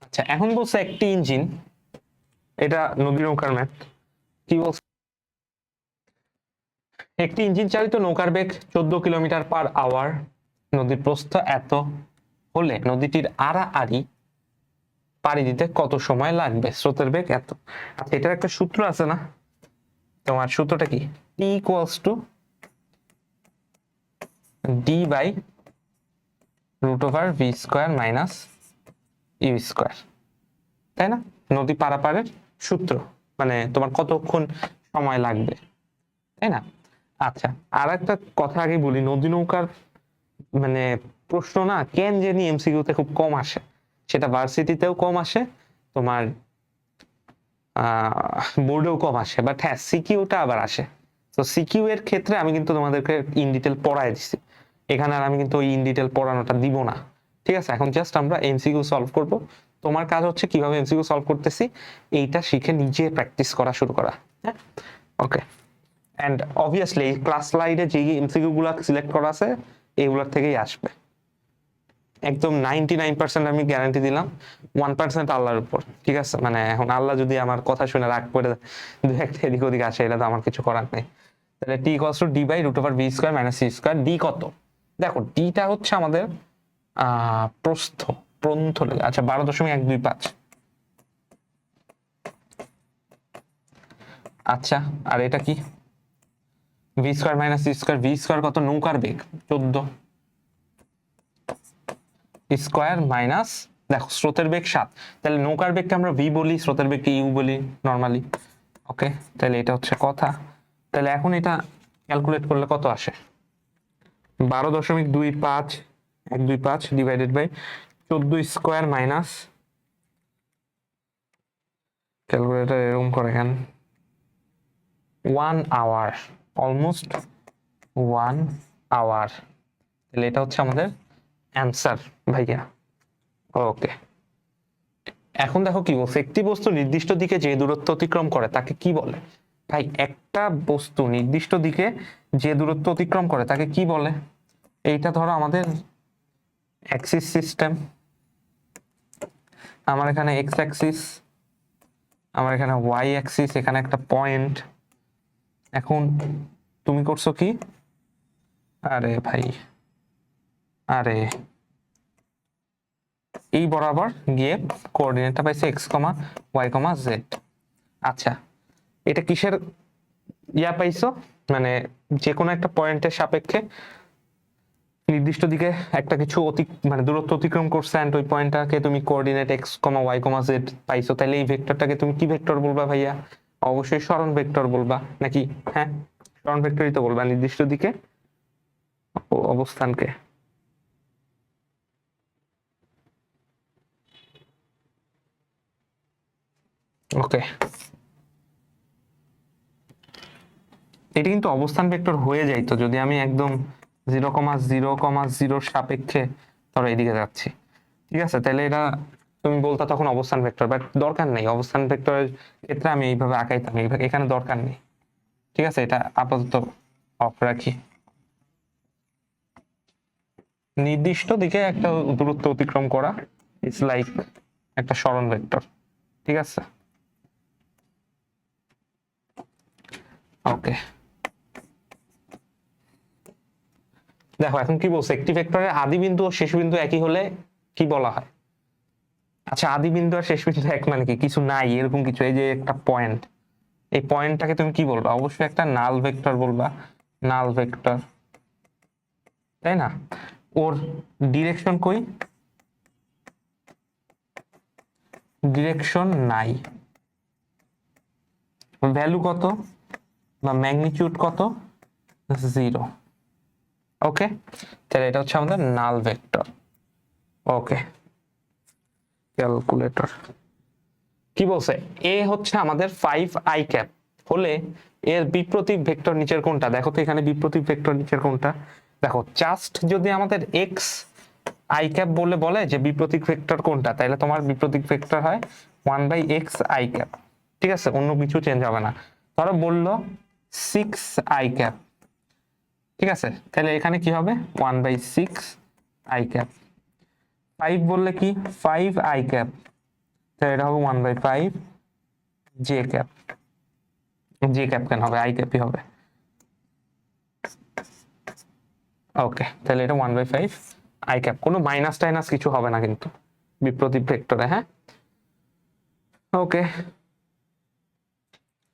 আচ্ছা এখন বলছে একটি ইঞ্জিন, এটা নদী নৌকার ম্যাথ, কি বলছে, একটি ইঞ্জিন চালিত নৌকার বেগ 14 কিলোমিটার/আওয়ার, নদীর প্রস্থ এত হলে নদীটির আড়াআড়ি পাড়ি দিতে কত সময় লাগবে? স্রোতের বেগ এত। আচ্ছা এটার একটা সূত্র আছে না, তোমার সূত্রটা কি? T equals to D by root over V square minus U square, তাই না? নদী পারাপারের সূত্র, মানে তোমার কতক্ষণ সময় লাগবে, তাই না? আচ্ছা আর একটা কথা আগে বলি, নদী নৌকার মানে প্রশ্ন না কেন জানি এমসিকিউতে খুব কম আসে, সেটা ভার্সিটিতেও কম আসে, তোমার বোর্ডেও কম আসে, বাট হ্যাঁ সিকিউটা আবার আসে। তো সিকিউ এর ক্ষেত্রে আমি কিন্তু তোমাদেরকে ইন ডিটেল পড়ায় দিছি, এখানে আর আমি কিন্তু ওই ইন ডিটেল পড়ানোটা দিব না। ঠিক আছে, এখন জাস্ট আমরা এমসিকিউ সলভ করব। তোমার কাজ হচ্ছে কিভাবে এমসিকিউ সলভ করতেছি এইটা শিখে নিজে প্র্যাকটিস করা শুরু করা। হ্যাঁ, ওকে। এন্ড অবভিয়াসলি ক্লাস স্লাইডে যে এমসিকিউ গুলা সিলেক্ট করা আছে এইগুলোর থেকেই আসবে। একদম 99% আমি গ্যারান্টি দিলাম, 1% আল্লাহর উপর। ঠিক আছে, মানে এখন আল্লাহ যদি আমার কথা শুনে রাগ করে দু একটা এদিক ওদিক আসে, এটা তো আমার কিছু করার নেই। তাহলে T equals to D by root over B square minus C square. D কত? দেখো ডিটা হচ্ছে আমাদের প্রস্থ লেগে, আচ্ছা 12.125। আচ্ছা, আর এটা কি? V square minus C square. V square কত? নৌকার বেগ 14 স্কোয়ার মাইনাস, দেখো স্রোতের বেগ 7, তাহলে নৌকার বেগকে আমরা ভি বলি, স্রোতের বেগকে ইউ বলি নর্মালি। ওকে, তাহলে এটা হচ্ছে কথা। তাহলে এখন এটা ক্যালকুলেট করলে কত আসে? 12.125 divided by 14 square minus, calculator এরকম করে কেন, 1 আওয়ার, অলমোস্ট 1 আওয়ার। তাহলে এটা হচ্ছে আমাদের অ্যান্সার ভাইয়া। ওকে, এখন দেখো কি বলছে, একটি বস্তু নির্দিষ্ট দিকে যে দূরত্ব অতিক্রম করে তাকে কি বলে? ভাই একটা বস্তু নির্দিষ্ট দিকে যে দূরত্ব অতিক্রম করে তাকে কি বলে? এইটা ধরো আমাদের অ্যাক্সিস সিস্টেম, আমার এখানে এক্স অ্যাক্সিস, আমার এখানে ওয়াই অ্যাক্সিস, এখানে একটা পয়েন্ট। এখন তুমি করছো কি? আরে ভাই, আরে এই বরাবর গিয়ে কোঅর্ডিনেটটা পাইছে এক্স কমা ওয়াই কমা জেড। আচ্ছা, এটা কিসের পাইছো? মানে যে কোনো একটা পয়েন্টের সাপেক্ষে নির্দিষ্ট দিকে একটা কিছু মানে দূরত্ব অতিক্রম করছে, এন্ড ওই পয়েন্টটাকে তুমি কোঅর্ডিনেট এক্স কমা ওয়াই কমা জেড পাইছো। তাহলে এই ভেক্টরটাকে তুমি কি ভেক্টর বলবা ভাইয়া? অবশ্যই সরণ ভেক্টর বলবা নাকি? হ্যাঁ, সরণ ভেক্টরই তো বলবা নির্দিষ্ট দিকে অবস্থানকে। ওকে, এটা কিন্তু অবস্থান ভেক্টর হয়ে যাইতো যদি আমি একদম 0,0,0 সাপেক্ষে ধরো এদিকে যাচ্ছি। ঠিক আছে, তাহলে এটা তুমি বলতা তখন অবস্থান ভেক্টর, বাট দরকার নেই অবস্থান ভেক্টরের ক্ষেত্রে আমি এইভাবে আঁকাইতাম, এখানে দরকার নেই। ঠিক আছে, এটা আপাতত অফ রাখি। নির্দিষ্ট দিকে একটা দূরত্ব অতিক্রম করা ইটস লাইক একটা সরণ ভেক্টর। ঠিক আছে, ওকে। দেখো এখন কি বলছে, একটি ভেক্টরের আদি বিন্দু ও শেষ বিন্দু একই হলে কি বলা হয়? আচ্ছা, আদি বিন্দু আর শেষ বিন্দু এক মানে কি? কিছু নাই এরকম কিছু। এই যে একটা পয়েন্ট, এই পয়েন্টটাকে তুমি কি বলবা? অবশ্যই একটা নাল ভেক্টর বলবা, নাল ভেক্টর, তাই না? ওর ডিরেকশন কই? ডিরেকশন নাই। ভ্যালু কত বা ম্যাগনিটিউড কত? 0। ওকে, তাহলে এটা হচ্ছে আমাদের নাল ভেক্টর। ওকে, ক্যালকুলেটর কি বলছে? এ হচ্ছে আমাদের 5i ক্যাপ হলে এর বিপ্রতীক ভেক্টর নিচের কোনটা? দেখো তো এখানে বিপ্রতীক ভেক্টর নিচের কোনটা। দেখো জাস্ট যদি আমাদের এক্স আই ক্যাপ বলে যে বিপ্রতীক ভেক্টর কোনটা, তাহলে তোমার বিপ্রতীক ভেক্টর হয় 1/x i ক্যাপ। ঠিক আছে, অন্য কিছু চেঞ্জ হবে না। ধরো বললো 6i ক্যাপ, ঠিক আছে, তাহলে এখানে কি হবে? 1/6i cap. 5 বললে কি? 5i ক্যাপ, তাহলে এটা হবে 1/5 জে ক্যাপ। জে ক্যাপ কেন হবে? আই ক্যাপই হবে। ওকে, তাহলে এটা 1/5 আই ক্যাপ। কোনো মাইনাস টাইনাস কিছু হবে না কিন্তু বিপ্রতীক ভেক্টরে। হ্যাঁ, ওকে।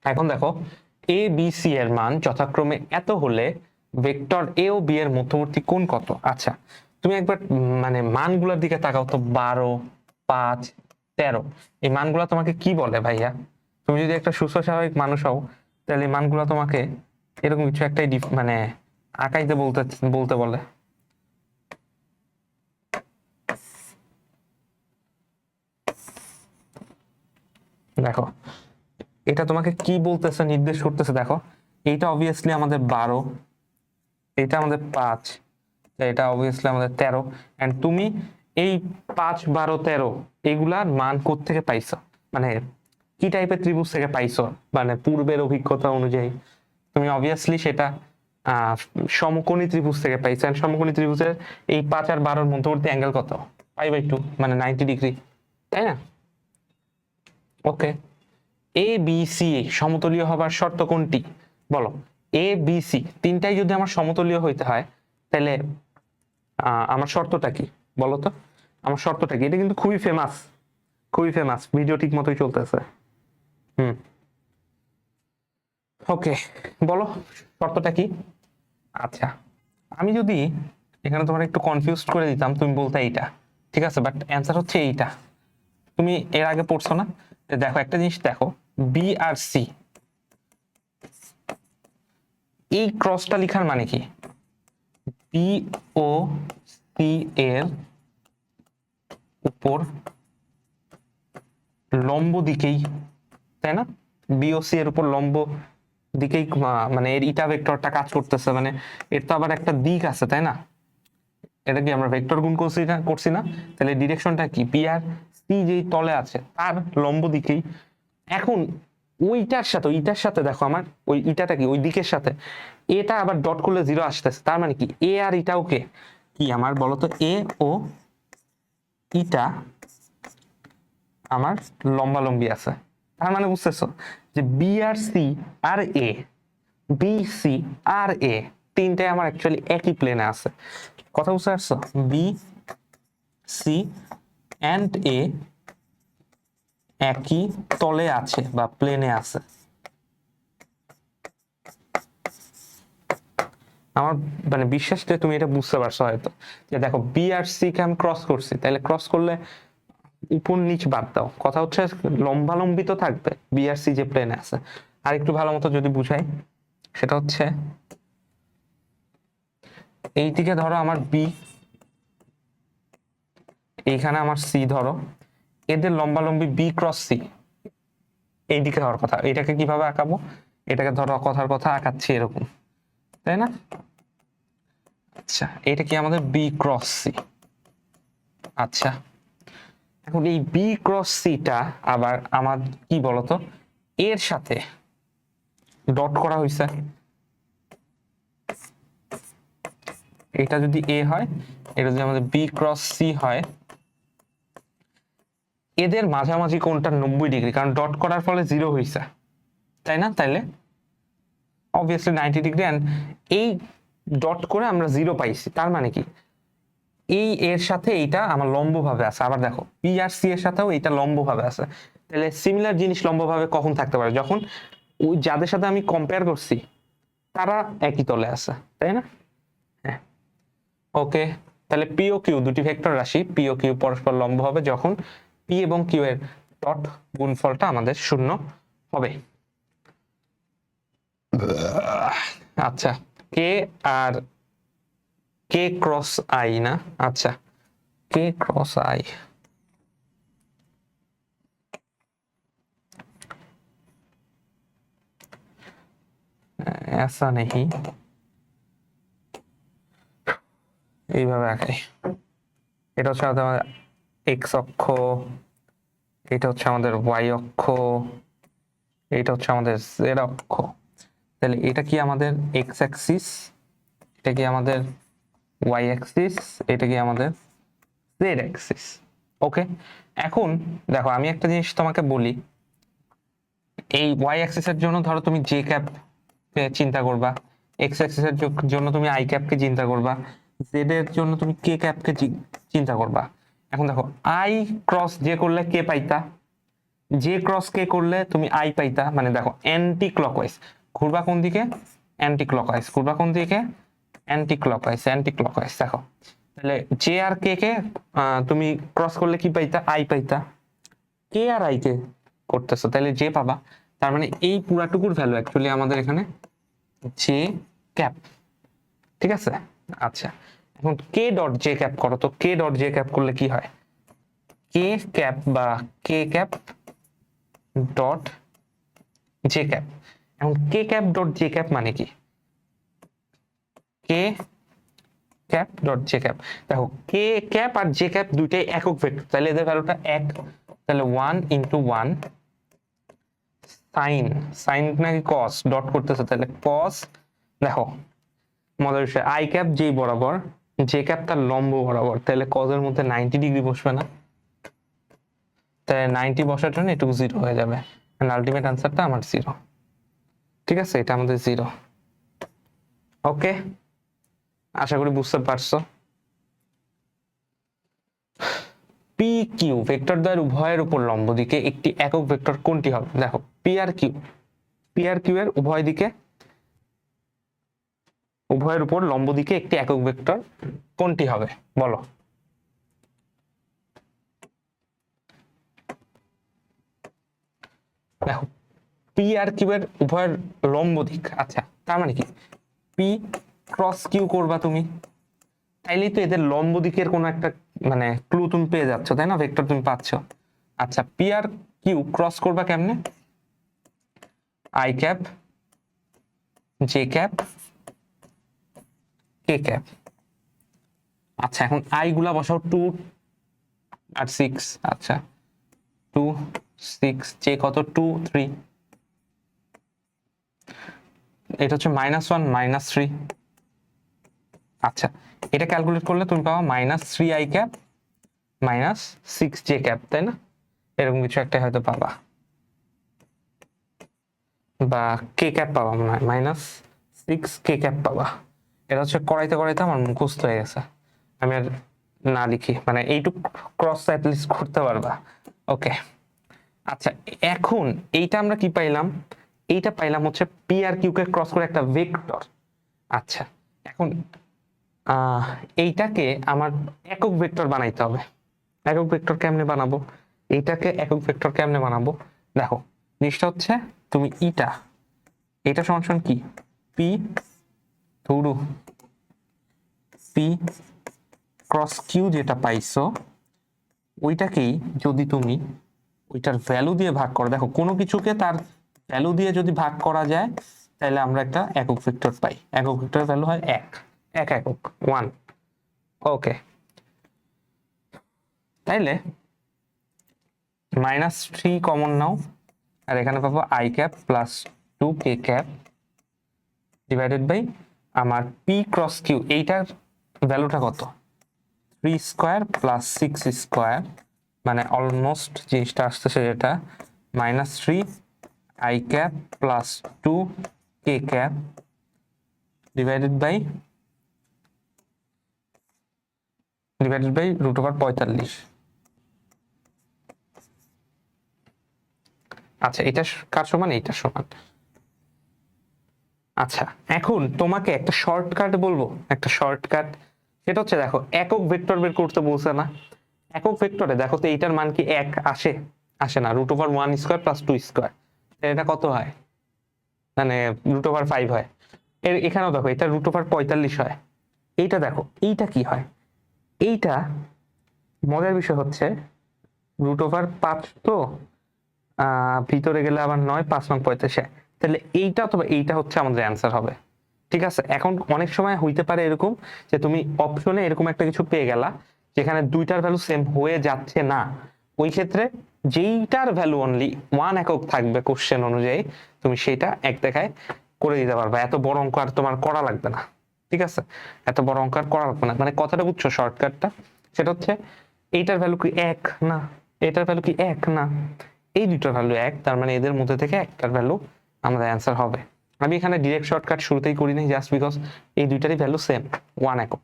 এখন দেখো এ বি সি এর মান যথাক্রমে এত হলে ভেক্টর এ ও বি এর মধ্যবর্তী কোণ কত? আচ্ছা, তুমি একবার মানে মানগুলোর দিকে তাকাও তো, 12, 5, 13, এই মানগুলো তোমাকে কি বলে ভাইয়া? তুমি যদি একটা সুস্থ স্বাভাবিক মানুষ হও তাহলে এই মানগুলো তোমাকে এরকম কিছু একটাই মানে আঁকাইতে বলতে বলতে বলে। দেখো এটা তোমাকে কি বলতেছে, নির্দেশ করতেছে, দেখো এইটা অবভিয়াসলি আমাদের 12, এটা আমাদের 5, এটা অবভিয়াসলি আমাদের 13, এন্ড তুমি এই 5, 12, 13 এগুলার মান কোত্থেকে পাইছো, মানে কি টাইপের ত্রিভুজ থেকে পাইছো, মানে পূর্বের অভিজ্ঞতা অনুযায়ী তুমি অবভিয়াসলি সেটা সমকোণী ত্রিভুজ থেকে পাইছো। এন্ড সমকোণী ত্রিভুজের এই 5 আর 12 মধ্যবর্তী অ্যাঙ্গেল কত, π/2, মানে 90 ডিগ্রি, তাই না? ওকে, এ বি সি সমতলীয় হবার শর্ত কোনটি বলো? এ বি সি তিনটাই যদি আমার সমতলীয় হইতে হয়, তাহলে আমার শর্তটা কি বলো তো? আমার শর্তটা কি? এটা কিন্তু খুবই ফেমাস, খুবই ফেমাস, ভিডিও ঠিক মতোই চলতেছে। ওকে, বলো শর্তটা কি? আচ্ছা, আমি যদি এখানে তোমার একটু কনফিউজ করে দিতাম, তুমি বলতে এইটা, ঠিক আছে, বাট অ্যান্সার হচ্ছে এইটা। তুমি এর আগে পড়ছো না? দেখো একটা জিনিস দেখো, বি আর সি, এই ক্রসটা লেখার মানে কি? বি ও সি এর উপর লম্ব দিকেই, তাই না? বি ও সি এর উপর লম্ব দিকেই মানে এর ইটা ভেক্টরটা কাজ করতেছে, মানে এর তো আবার একটা দিক আছে, তাই না? এটা কি আমরা ভেক্টর গুণ করছি না? তাহলে ডিরেকশনটা কি? পি আর সি যেই তলে আছে তার লম্ব দিকেই। এখন ওইটার সাথে দেখো আমার ওই ইটাটা কি, ওই দিকের সাথে এটা আবার ডট করলে 0 আসতেছে, তার মানে কি এ আর ইটাও কে কি আমার বলতো? এ ও ইটা আমার লম্বালম্বি আছে। তার মানে বুঝতেছো যে বি আর সি আর এ, বি সি আর এ তিনটাই আমার অ্যাকচুয়ালি একই প্লেনে আছে। কথা বুঝতে পারছো? বি সি অ্যান্ড এ একই তলে আছে বা প্লেনে আছে। আমার মানে বিশ্বাস যে তুমি এটা বুঝতে পারছো হয়তো, যে দেখো বি আর সি কে আমি ক্রস করছি, তাহলে ক্রস করলে উপর নিচ বাদ দাও, কথা হচ্ছে লম্বালম্বি তো থাকবে বি আর সি যে প্লেনে আছে। আর একটু ভালো মতো যদি বুঝাই, সেটা হচ্ছে এইদিকে ধরো আমার বি, এইখানে আমার সি ধরো, এদের লম্বালম্বি বি ক্রস সি এইদিকে হওয়ার কথা। এটাকে কিভাবে আঁকাবো? এটাকে ধরো কথার কথা আঁকাচ্ছি এরকম, তাই না? আচ্ছা, এটা কি আমাদের বি ক্রস সি। আচ্ছা, এখন এই বি ক্রস সিটা আবার আমার কি বলতো, এর সাথে ডট করা হয়েছে। এটা যদি এ হয়, এটা যদি আমাদের বি ক্রস সি হয়, এদের মাঝামাঝি কোণটা 90 ডিগ্রি, কারণ ডট করার ফলে 0 হয়েছে, তাই না? তাইলে অবভিয়াসলি 90 ডিগ্রি, এন্ড এই ডট করে আমরা 0 পাইছি, তার মানে কি এই এর সাথে এইটা আমার লম্ব ভাবে আছে। আবার দেখো পি আর সি এর সাথেও এইটা লম্ব ভাবে আছে। তাহলে সিমিলার জিনিস লম্ব ভাবে কখন থাকতে পারে? যখন ওই যাদের সাথে আমি কম্পেয়ার করছি তারা একই তলে আছে, তাই না? হ্যাঁ, ওকে, তাহলে পি ও কিউ দুটি ভেক্টর রাশি, পি ও কিউ পরস্পর লম্ব হবে যখন পি এবং কিউ এর ডট গুণফলটা আমাদের 0 হবে। আচ্ছা, কে আর কে ক্রস আই না? আচ্ছা, কে ক্রস আই, ऐसा नहीं, এইভাবে আঁকাই। এটা হচ্ছে আমাদের এক্স অক্ষ, এটা হচ্ছে আমাদের ওয়াই অক্ষ, এটা হচ্ছে আমাদের জেড অক্ষ। তাহলে এটা কি আমাদের এক্স অ্যাক্সিস, এটা কি আমাদের ওয়াই অ্যাক্সিস, এটা কি আমাদের জেড অ্যাক্সিস। ওকে, এখন দেখো আমি একটা জিনিস তোমাকে বলি, এই ওয়াই অ্যাক্সিসের জন্য ধরো তুমি জে ক্যাপ চিন্তা করবা, এক্স অ্যাক্সিসের জন্য তুমি আই ক্যাপকে চিন্তা করবা, জেড এর জন্য তুমি কে ক্যাপকে চিন্তা করবা। এখন দেখো আই ক্রস জে করলে কে পাইতা, জে ক্রস কে করলে তুমি আই পাইতা, মানে দেখো অ্যান্টি ক্লকওয়াইজ ঘুরবা কোন দিকে, অ্যান্টি ক্লকওয়াইজ ঘুরবা কোন দিকে, অ্যান্টি ক্লকওয়াইজ, অ্যান্টি ক্লকওয়াইজ। দেখো তাহলে জে আর কে কে তুমি ক্রস করলে কি পাইতা, I পাইতা। K R I K করতেছো তাহলে জে পাবা, তার মানে এই পুরাটুকুর ভ্যালু অ্যাকচুয়ালি আমাদের এখানে জে ক্যাপ, ঠিক আছে? আচ্ছা, এখন কে ডট জে ক্যাপ করো তো, কে ডট জে ক্যাপ করলে কি হয়, কে ক্যাপ বা কে ক্যাপ ডট জে ক্যাপ। এখন কে ক্যাপ ডট জে ক্যাপ মানে কি? কে ক্যাপ ডট জে ক্যাপ, দেখো কে ক্যাপ আর জে ক্যাপ দুইটাই একক ভেক্টর, তাহলে এদের ভ্যালুটা এক, তাহলে 1 ইন্টু 1 সাইন, সাইন নাকি কস ডট করতেছে, তাহলে কস, দেখো মজার বিষয় আই ক্যাপ যেই বরাবর, জে ক্যাপ তার লম্ব বরাবর, তাহলে কজের মধ্যে 90 ডিগ্রি বসবে না, তাহলে 90 বসার জন্য এটুকু জিরো হয়ে যাবে, আলটিমেট আনসারটা আমার জিরো। ঠিক আছে, এটা আমাদের জিরো। ওকে, আশা করি বুঝতে পারছো। পি কিউ ভেক্টর দ্বয়ের উভয়ের উপর লম্ব দিকে একটি একক ভেক্টর কোনটি হবে? দেখো P R Q, P R Q এর উভয় দিকে, উভয়ের উপর লম্ব দিকে একটি একক ভেক্টর কোনটি হবে বলো? দেখো পি আর কিউ এর উভয়ের লম্ব দিক, আচ্ছা তার মানে কি পি ক্রস কিউ করবা তুমি, তাইলেই তো এদের লম্ব দিকের কোনো একটা মানে ক্লু তুমি পেয়ে যাচ্ছ, তাই না, ভেক্টর তুমি পাচ্ছ। আচ্ছা পি আর কিউ ক্রস করবা কেমনে? I cap J cap K cap. আচ্ছা এখন আই গুলা বসাও, 2 আর 6, আচ্ছা 2 6, জে কত 2 3, এটা হচ্ছে -1 -3। আচ্ছা এটা ক্যালকুলেট করলে তুমি পাবা -3 আই ক্যাপ -6 জে ক্যাপ, তাই না, এরকম কিছু একটা হয়তো পাবা, বা কে ক্যাপ পাবা মনে হয়, -6 কে ক্যাপ পাবা। এটা হচ্ছে করাইতে করাইতে আমার মুখস্থ হয়ে গেছে, আমি আর না লিখি, মানে এইটুক ক্রস অ্যাটলিস্ট করতে পারবা। ওকে আচ্ছা এখন এইটা আমরা কি পাইলাম? এইটা পাইলাম হচ্ছে পি আর কিউ কে ক্রস করে একটা ভেক্টর। আচ্ছা এখন এইটাকে আমার একক ভেক্টর বানাইতে হবে। একক ভেক্টর কেমনে বানাবো? এইটাকে একক ভেক্টর কেমনে বানাবো? দেখো জিনিসটা হচ্ছে তুমি এটা সমান সমান কি, পি ধরু পি ক্রস কিউ যেটা পাইছো ওইটাকেই যদি তুমি ওইটার ভ্যালু দিয়ে ভাগ করো, দেখো কোনো কিছুকে তার ভ্যালু দিয়ে যদি ভাগ করা যায় তাহলে আমরা একটা একক ভেক্টর পাই, একক ভেক্টরের ভ্যালু হয় এক একক 1। ওকে তাইলে -3 কমন নাও, আর এখানে পাবো I cap plus 2 K cap divided by আমার পি ক্রস কিউ, এইটার ভ্যালুটা কত 3 স্কোয়ার প্লাস 6 স্কোয়ার, মানে অলমোস্ট জিনিসটা আসতেছে যেটা -3 I cap plus 2 K cap divided by √45। আচ্ছা এটা কার সমান? এইটার সমান। আচ্ছা এখন তোমাকে একটা শর্টকাট বলবো, একটা শর্টকাট, সেটা হচ্ছে দেখো একক ভেক্টর বের করতে বলছে না, একক ভেক্টরে দেখো তো এইটার মান কি এক আসে? আসে না, √1 স্কোয়ার প্লাস 2 স্কোয়ার, এটা কত হয়, মানে √5 হয়। এখানেও দেখো এটা √45 হয়। এইটা দেখো এইটা কি হয়, এইটা মজার বিষয় হচ্ছে √5 তো ভিতরে গেলে আবার 9 5 9 45, তাহলে এইটা অথবা এইটা হচ্ছে আমাদের অ্যান্সার হবে। ঠিক আছে, এখন অনেক সময় হইতে পারে এরকম যে তুমি অপশনে এরকম একটা কিছু পেয়ে গেলা যেখানে দুইটার ভ্যালু সেম হয়ে যাচ্ছে না, ওই ক্ষেত্রে যেইটার ভ্যালু অনলি 1 একক থাকবে কোশ্চেন অনুযায়ী তুমি সেটা এক দেখায় করে দিতে পারবা, এত বড় অঙ্ক আর তোমার করা লাগবে না। ঠিক আছে, এত বড় অঙ্ক আর করা লাগবে না, মানে কথাটা বুঝছো শর্টকাটটা? সেটা হচ্ছে এইটার ভ্যালু কি এক না, এটার ভ্যালু কি এক না, এই দুটোর ভ্যালু এক, তার মানে এদের মধ্যে থেকে একটার ভ্যালু আমাদের অ্যান্সার হবে। আমি এখানে ডিরেক্ট শর্টকাট শুরুতেই করি নাই, জাস্ট বিকজ এই দুইটারই ভ্যালু সেম 1 একক।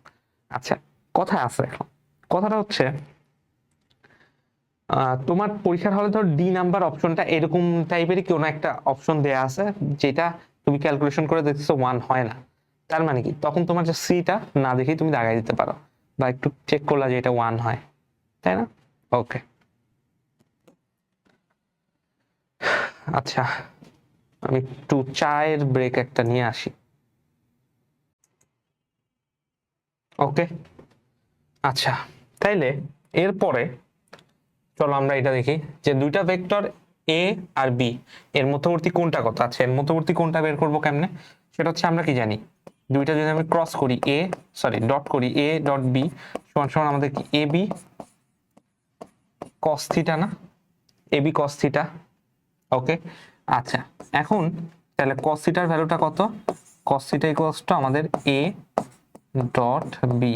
আচ্ছা কথা আছে এখন, কথাটা হচ্ছে তোমার পরীক্ষার হলে ধর ডি নাম্বার অপশনটা এরকম টাইপেরই কোনো একটা অপশন দেয়া আছে যেটা তুমি ক্যালকুলেশন করে দেখতেছো 1 হয় না, তার মানে কি তখন তোমার যে সিটা না দেখেই তুমি দাগাই দিতে পারো বা একটু চেক করলা যে এটা 1 হয়, তাই না? ওকে আচ্ছা আমি একটু চায়ের ব্রেক একটা নিয়ে আসি। ওকে আচ্ছা তাইলে এরপরে চলো আমরা এটা দেখি যে দুইটা ভেক্টর এ আর বি এর মধ্যবর্তী কোণটা কত আছে, এর মধ্যবর্তী কোণটা বের করবো কেমনে, সেটা হচ্ছে আমরা কি জানি, দুইটা যদি আমি ক্রস করি ডট করি এ ডট বি সমান সমান আমাদের কি এ বি কস থিটা না, এ বি কস থিটা। ওকে, আচ্ছা এখন তাহলে কস থিটার ভ্যালুটা কত, কস থিটা ইকুয়ালস টু আমাদের A dot B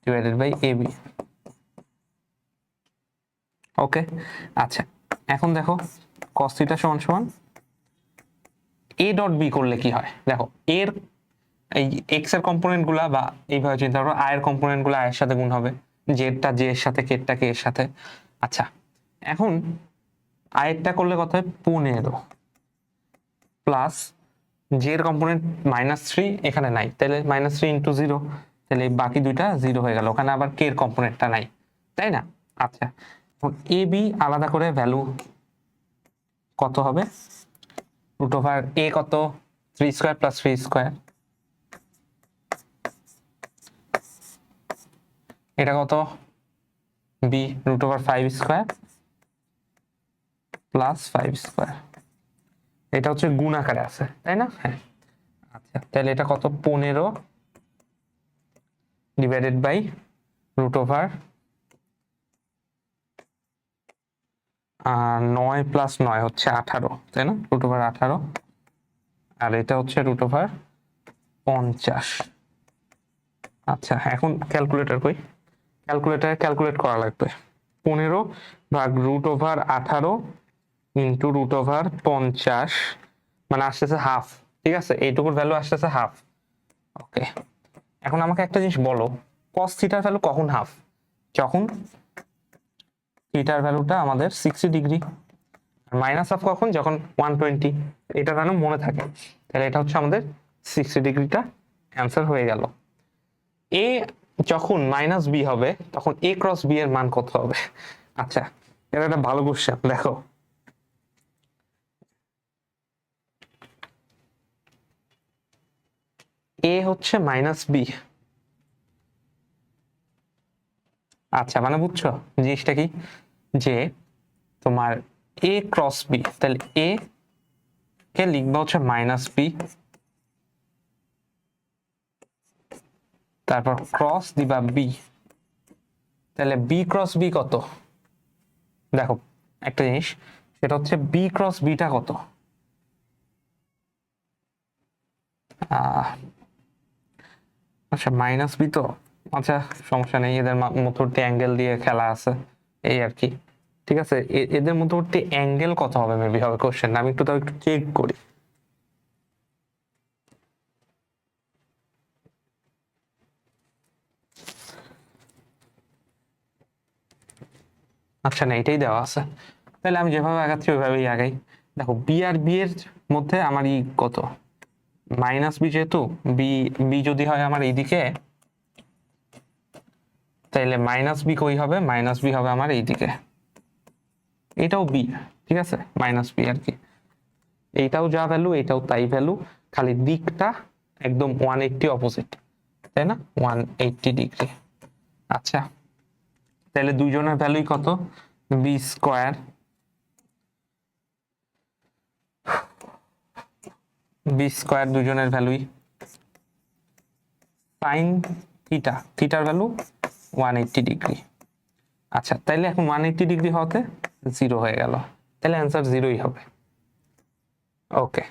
divided by A B. Okay, আচ্ছা এখন দেখো cos থিটা সমান সমান a ডট b করলে কি হয়, দেখো এর এই x এর কম্পোনেন্ট গুলা বা এইভাবে চিন্তা করো i এর কম্পোনেন্ট গুলা i এর সাথে গুণ হবে, z টা j এর সাথে, k টা k এর সাথে। আচ্ছা এখন i এরটা করলে কত হয় 15 প্লাস j এর কম্পোনেন্ট -3 এখানে নাই, তাহলে -3 ইনটু 0, তাহলে বাকি দুইটা 0 হয়ে গেল, ওখানে আবার k এর কম্পোনেন্টটা নাই, তাই না? আচ্ছা এ বি আলাদা করে ভ্যালু কত হবে, রুট ওভার এ কত 3 স্কয়ার প্লাস 3 স্কয়ার, এটা কত B root over 5 square plus 5 square, এটা হচ্ছে গুণ আকারে আছে তাই না? হ্যাঁ, আচ্ছা তাহলে এটা কত 15 divided by root over 9 plus 9 হচ্ছে 18, তাই না? রুট ওভার 18, আর এটা হচ্ছে রুট ওভার 50। আচ্ছা এখন ক্যালকুলেটর কই, ক্যালকুলেটরে ক্যালকুলেট করা লাগবে, 15 ভাগ root over 18 into root over 50 মানে আসতেছে হাফ, ঠিক আছে? এইটুকুর ভ্যালু আসতেছে হাফ। ওকে, এখন আমাকে একটা জিনিস বলো, কস থিটার ভ্যালু কখন হাফ, যখন থিটার ভ্যালুটা আমাদের 60 ডিগ্রি, মাইনাস হাফ কখন, যখন 120, এটা যেন মনে থাকে, তাহলে এটা হচ্ছে আমাদের 60 ডিগ্রিটা অ্যান্সার হয়ে গেল। এ যখন মাইনাস বি হবে তখন এ ক্রস বি এর মান কত হবে? আচ্ছা এটা একটা ভালো কোশ্চেন, দেখো এ হচ্ছে মাইনাস বি, আচ্ছা মানে বুঝছো জিনিসটা কি, যে তোমার এ ক্রস বি, তাহলে এ কে লিখবা হচ্ছে মাইনাস বি, তারপর ক্রস দিবা বি, তাহলে বি ক্রস বি কত, দেখো একটা জিনিস সেটা হচ্ছে বি ক্রস বিটা কত, আচ্ছা মাইনাস বি তো, আচ্ছা সমস্যা নেই, এদের মধ্যবর্তী অ্যাঙ্গেল দিয়ে খেলা আছে এই আর কি, ঠিক আছে? এদের মধ্যবর্তী অ্যাঙ্গেল কত হবে মেবি হবে কোশ্চেন, আমি একটু তাও একটু চেক করি। আচ্ছা না এটাই দেওয়া আছে, তাহলে আমি যেভাবে আগাচ্ছি ওইভাবেই আগাই। দেখো বি আর বি এর মধ্যে আমার ই কত, মাইনাস বি, যেহেতু বি বি যদি হয় আমার এইদিকে, তাইলে মাইনাস বি কই হবে, মাইনাস বি হবে আমার এইদিকে, এটাও বি, ঠিক আছে? মাইনাস বি আর কি, এইটাও যা ভ্যালু এটাও তাই ভ্যালু, খালি দিকটা একদম 180 অপোজিট, তাই না? 180 ডিগ্রি। আচ্ছা তাহলে দুইজনের ভ্যালুই কত, বি স্কোয়ার দুজনের ভ্যালুই সাইন থিটা, থিটার ভ্যালু 180 ডিগ্রি। আচ্ছা তাইলে এখন 180 ডিগ্রি হতে 0 হয়ে গেল, তাহলে অ্যান্সার 0ই হবে। ওকে,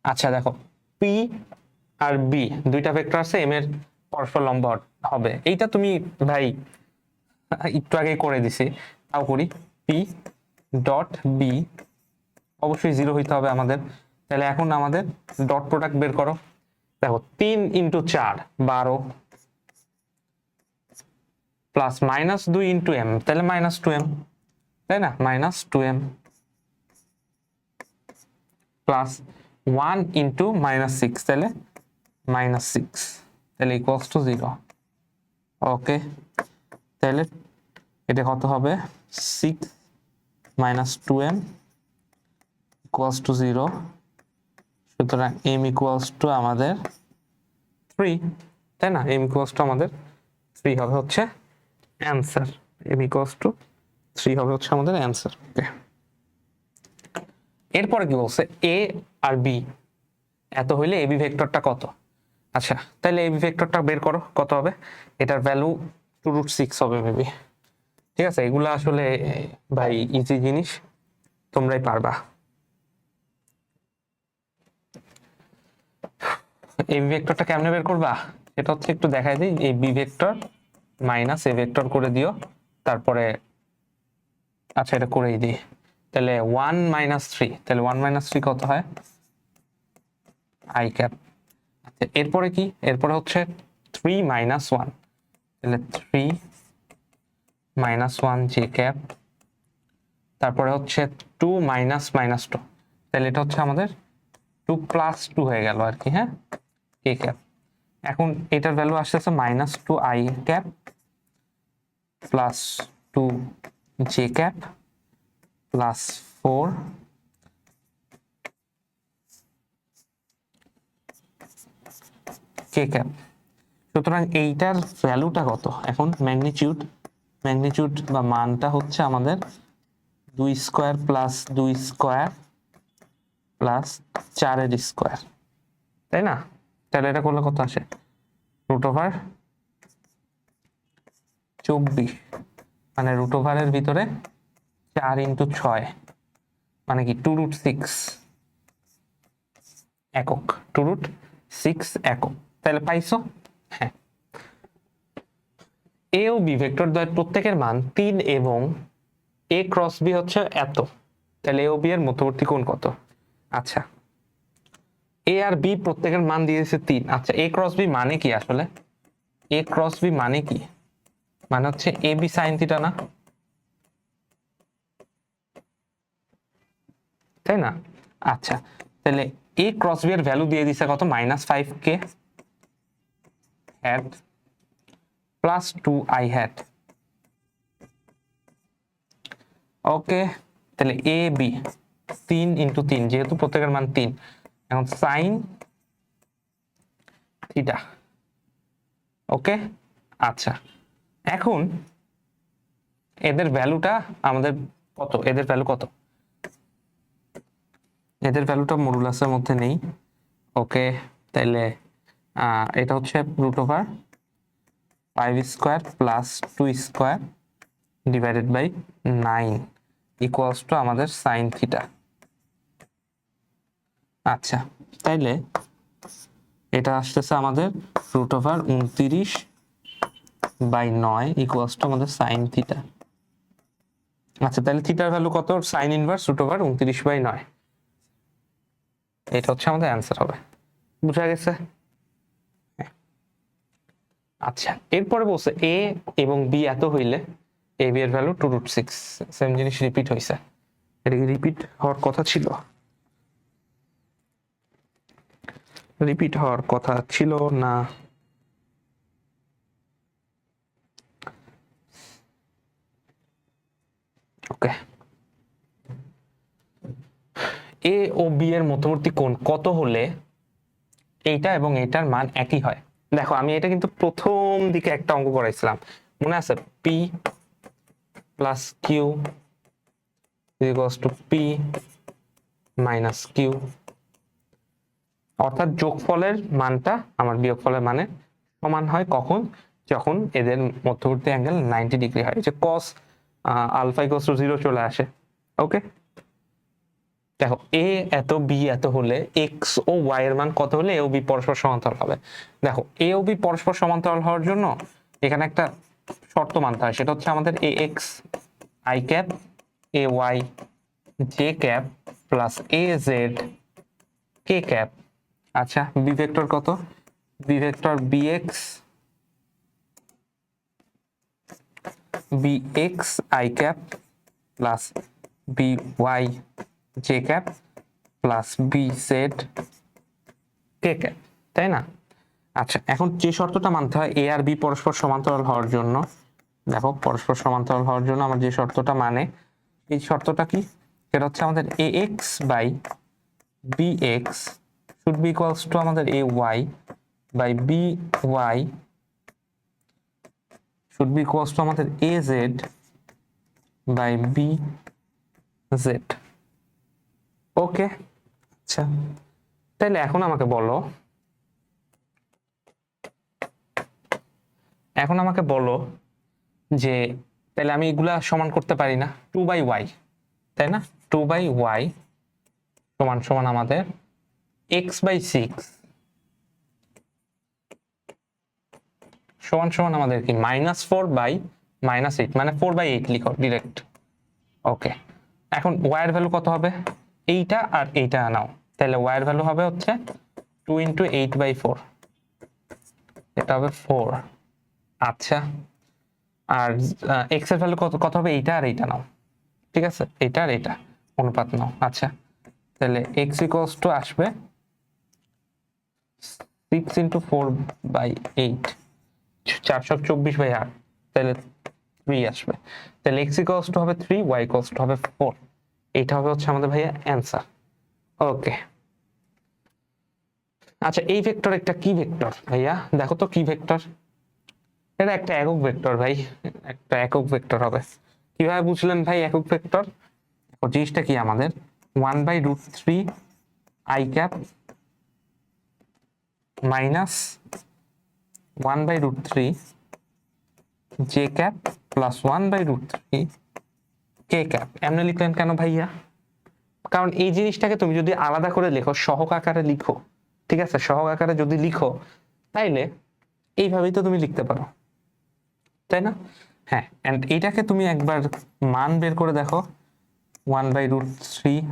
আচ্ছা দেখো পি আর বি দুইটা ভেক্টর আছে, এম এর পরস্পর লম্ব হবে, এইটা তুমি ভাই একটু আগে করে দিছি, তাও করি, পি ডট বি অবশ্যই 0 হইতে হবে আমাদের, তাহলে এখন আমাদের ডট প্রোডাক্ট বের করো, দেখো 3 ইন্টু 4 12 প্লাস -2 ইন্টু এম, তাহলে -2m, তাই না? -2m প্লাস 1 ইন্টু -6, তাহলে -6, তাহলে ইকুয়ালস টু 0। ওকে, তাহলে এটা কত হবে, 6 -2m ইকুয়ালস টু 0, সুতরাং m ইকুয়ালস টু আমাদের 3, তাই না? m ইকুয়ালস টু আমাদের 3 হবে হচ্ছে অ্যান্সার, m ইকুয়ালস টু 3 হবে হচ্ছে আমাদের অ্যান্সার। ওকে, এরপরে কি বলছে, এ আর বি এত হইলে এবি ভেক্টরটা কত? আচ্ছা, তাহলে এবি ভেক্টরটা বের করো, কত হবে? এটার ভ্যালু 2√6 হবে মেবি। ঠিক আছে, এগুলো আসলে ভাই ইজি জিনিস, তোমরাই পারবা। এই ভেক্টরটা কেমনে বের করবা সেটা হচ্ছে একটু দেখাই দিই। এই B vector minus A vector করে দিও, তারপরে আচ্ছা এটা করেই দিই। তাহলে 1 - 3, তাহলে 1 - 3 কত হয়? I cap. আচ্ছা এরপরে কি, এরপরে হচ্ছে 3 - 1, তাহলে 3 - 1 জে ক্যাপ, তারপরে হচ্ছে 2 - -2, তাহলে এটা হচ্ছে আমাদের 2 + 2 হয়ে গেল আর কি, হ্যাঁ, কে ক্যাপ। এখন এটার ভ্যালু আসতেছে -2 I cap +2 J cap +4 K cap. সুতরাং এইটার ভ্যালুটা কত? এখন ম্যাগনিটিউড বা মানটা হচ্ছে আমাদের 2² + 2² + 4² তাই না? তাহলে এটা করলে কত আসে? √24, মানে √এর ভিতরে 4 × 6, মানে কি 2√6 একক, 2√6 একক। তাহলে পাইছো? হ্যাঁ। এ ও বি ভেক্টর দ্বয়ের প্রত্যেকের মান 3 এবং এ ক্রস বি হচ্ছে এত, তাহলে এ ও বি এর মধ্যবর্তী কোণ কত? আচ্ছা, এ আর বি প্রত্যেকের মান দিয়েছে 3। আচ্ছা, এ ক্রস বি মানে কি আসলে? এ ক্রস বি মানে কি? মানে হচ্ছে এ বি সাইন থিটা না, তাই না? আচ্ছা, তাহলে এ ক্রস বি এর ভ্যালু দিয়ে দিছে কত? -5k hat +2 I hate. ওকে, তাহলে এ বি 3 × 3, যেহেতু প্রত্যেকের মান 3, এখন সাইন থিটা। ওকে, আচ্ছা এখন এদের ভ্যালুটা আমাদের কত? এদের ভ্যালু কত? এদের ভ্যালুটা মডুলাসের মধ্যে নেই। ওকে, তাহলে এটা হচ্ছে √5² + 2² / 9 = আমাদের সাইন থিটা। আচ্ছা, তাইলে এটা আসতেছে আমাদের √29/9 = আমাদের সাইন থিটা। আচ্ছা, তাহলে থিটার ভ্যালু কত? সাইন ইনভার্স √29/9, এটা হচ্ছে আমাদের অ্যান্সার হবে। বুঝা গেছে? আচ্ছা, এরপরে বলছে এ এবং বি এত হইলে এ বি এর ভ্যালু 2√6। সেম জিনিস রিপিট হইছে, এটা কি রিপিট হওয়ার কথা ছিল? রিপিট হওয়ার কথা ছিল না? ওকে, এ ও বি এর মধ্যবর্তী কোণ কত হলে এইটা এবং এইটার মান একই হয়? দেখো, আমি এটা কিন্তু প্রথম দিকে একটা অঙ্ক করাইছিলাম, মনে আছে? P plus Q P minus Q, অর্থাৎ যোগফলের মানটা আমার বিয়োগফলের মানে সমান হয় কখন? যখন এদের মধ্যবর্তী অ্যাঙ্গেল 90 ডিগ্রি হয়, যে cos আলফা = 0 চলে আসে। ওকে, দেখো এ এত বি এত হলে এক্স ও ওয়াই এর মান কত হলে এ ও বি পরস্পর সমান্তরাল হবে? দেখো, এ ও বি পরস্পর সমান্তরাল হওয়ার জন্য এখানে একটা শর্ত মানতে হয়, সেটা হচ্ছে আমাদের A X I cap A Y J cap + A Z K cap. আচ্ছা, বি ভেক্টর কত? B vector bx I cap by J cap bz K cap, তাই না? আচ্ছা, এখন যে শর্তটা মানতে হয় এ আর বি পরস্পর সমান্তরাল হওয়ার জন্য, দেখো পরস্পর সমান্তরাল হওয়ার জন্য আমার যে শর্তটা মানে, এই শর্তটা কি? সেটা হচ্ছে আমাদের ax by bx should be equals to আমাদের ay by by should be equals to আমাদের az বাই বি জেড। ওকে, আচ্ছা তাহলে এখন আমাকে বলো, যে তাহলে আমি এগুলা সমান করতে পারি না, 2/y, তাই না? 2/y সমান সমান আমাদের x/6 সমান সমান আমাদের কি -4/-8, মানে 4/8 লিখো ডিরেক্ট। ওকে, এখন y এর ভ্যালু কত হবে? এইটা আর এইটা নাও, তাহলে y এর ভ্যালু হবে হচ্ছে 2 × 8/4, এটা হবে 4। আচ্ছা, আর x এর ভ্যালু কত কত হবে? এইটা আর এইটা নাও, ঠিক আছে, এইটা আর এইটা অনুপাত নাও। আচ্ছা, তাহলে x আসবে 6 × 4/8, 424/8, তাহলে 3 আসবে। তাহলে x হবে 3, y হবে 4। এটা হবে হচ্ছে আমাদের ভাইয়া অ্যান্সার। ওকে, আচ্ছা এই ভেক্টর একটা কি ভেক্টর ভাইয়া? দেখো তো কি ভেক্টর? এটা একটা একক ভেক্টর ভাই, একটা একক ভেক্টর হবে। কিভাবে বুঝলেন ভাই একক ভেক্টর? জিনিসটা কি আমাদের 1/√3 i cap minus 1/√3 j cap plus 1/√3 k cap. এমনি লিখলেন কেন ভাইয়া? কারণ এই জিনিসটাকে তুমি যদি আলাদা করে লেখো, সহগ আকারে লিখো, ঠিক আছে, সহগ আকারে যদি লিখো তাইলে এইভাবেই তো তুমি লিখতে পারো, তাই না? হ্যাঁ, এন্ড এইটাকে তুমি একবার মান বের করে দেখো, 1/√3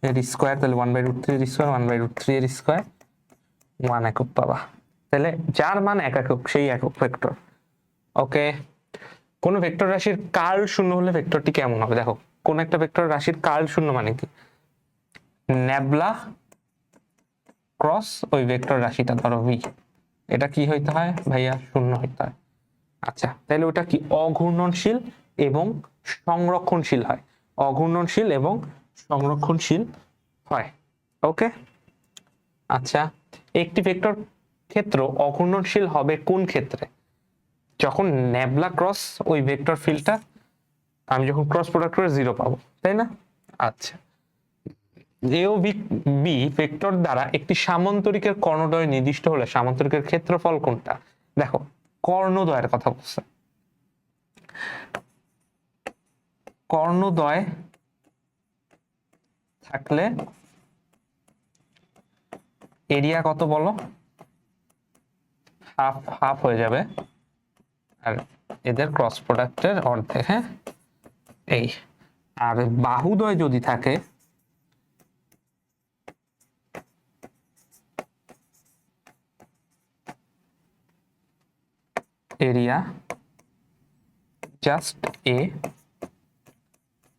এর স্কোয়ার, তাহলে 1/√3 এর স্কোয়ার, 1/√3 এর স্কোয়ার, 1 একক পাবা। তাহলে যার মান এক একক সেই একক ভেক্টর। ওকে, কোন ভেক্টর রাশির কার্ল শূন্য হলে ভেক্টরটি কেমন হবে? দেখো, কোন একটা ভেক্টর রাশির কার্ল শূন্য মানে কি? নেবলা ক্রস ওই ভেক্টর রাশিটা, ধরো ভি, এটা কি হইতে হয় ভাইয়া? শূন্য হইতে হয়। আচ্ছা, তাহলে ওটা কি অঘূর্ণনশীল এবং সংরক্ষণশীল হয়, অঘূর্ণনশীল এবং সংরক্ষণশীল হয়। ওকে, আচ্ছা একটি ভেক্টর ক্ষেত্র অঘূর্ণনশীল হবে কোন ক্ষেত্রে? যখন নেবলা ক্রস ওই ভেক্টর ফিল্ডটা আমি যখন ক্রস প্রোডাক্ট করে 0 পাবো, তাই না? আচ্ছা, এ ও বি ভেক্টর দ্বারা একটি সামান্তরিকের কর্ণদ্বয় নির্দিষ্ট হলে সামান্তরিকের ক্ষেত্রফল কোনটা? দেখো, কর্ণদ্বয়ের কথা বলছে, কর্ণদ্বয় থাকলে এরিয়া কত বলো? হাফ হাফ হয়ে যাবে, আর এদের ক্রস প্রোডাক্টের অর্ধেক। হ্যাঁ, এই আর বাহুদ্বয় যদি থাকে area just a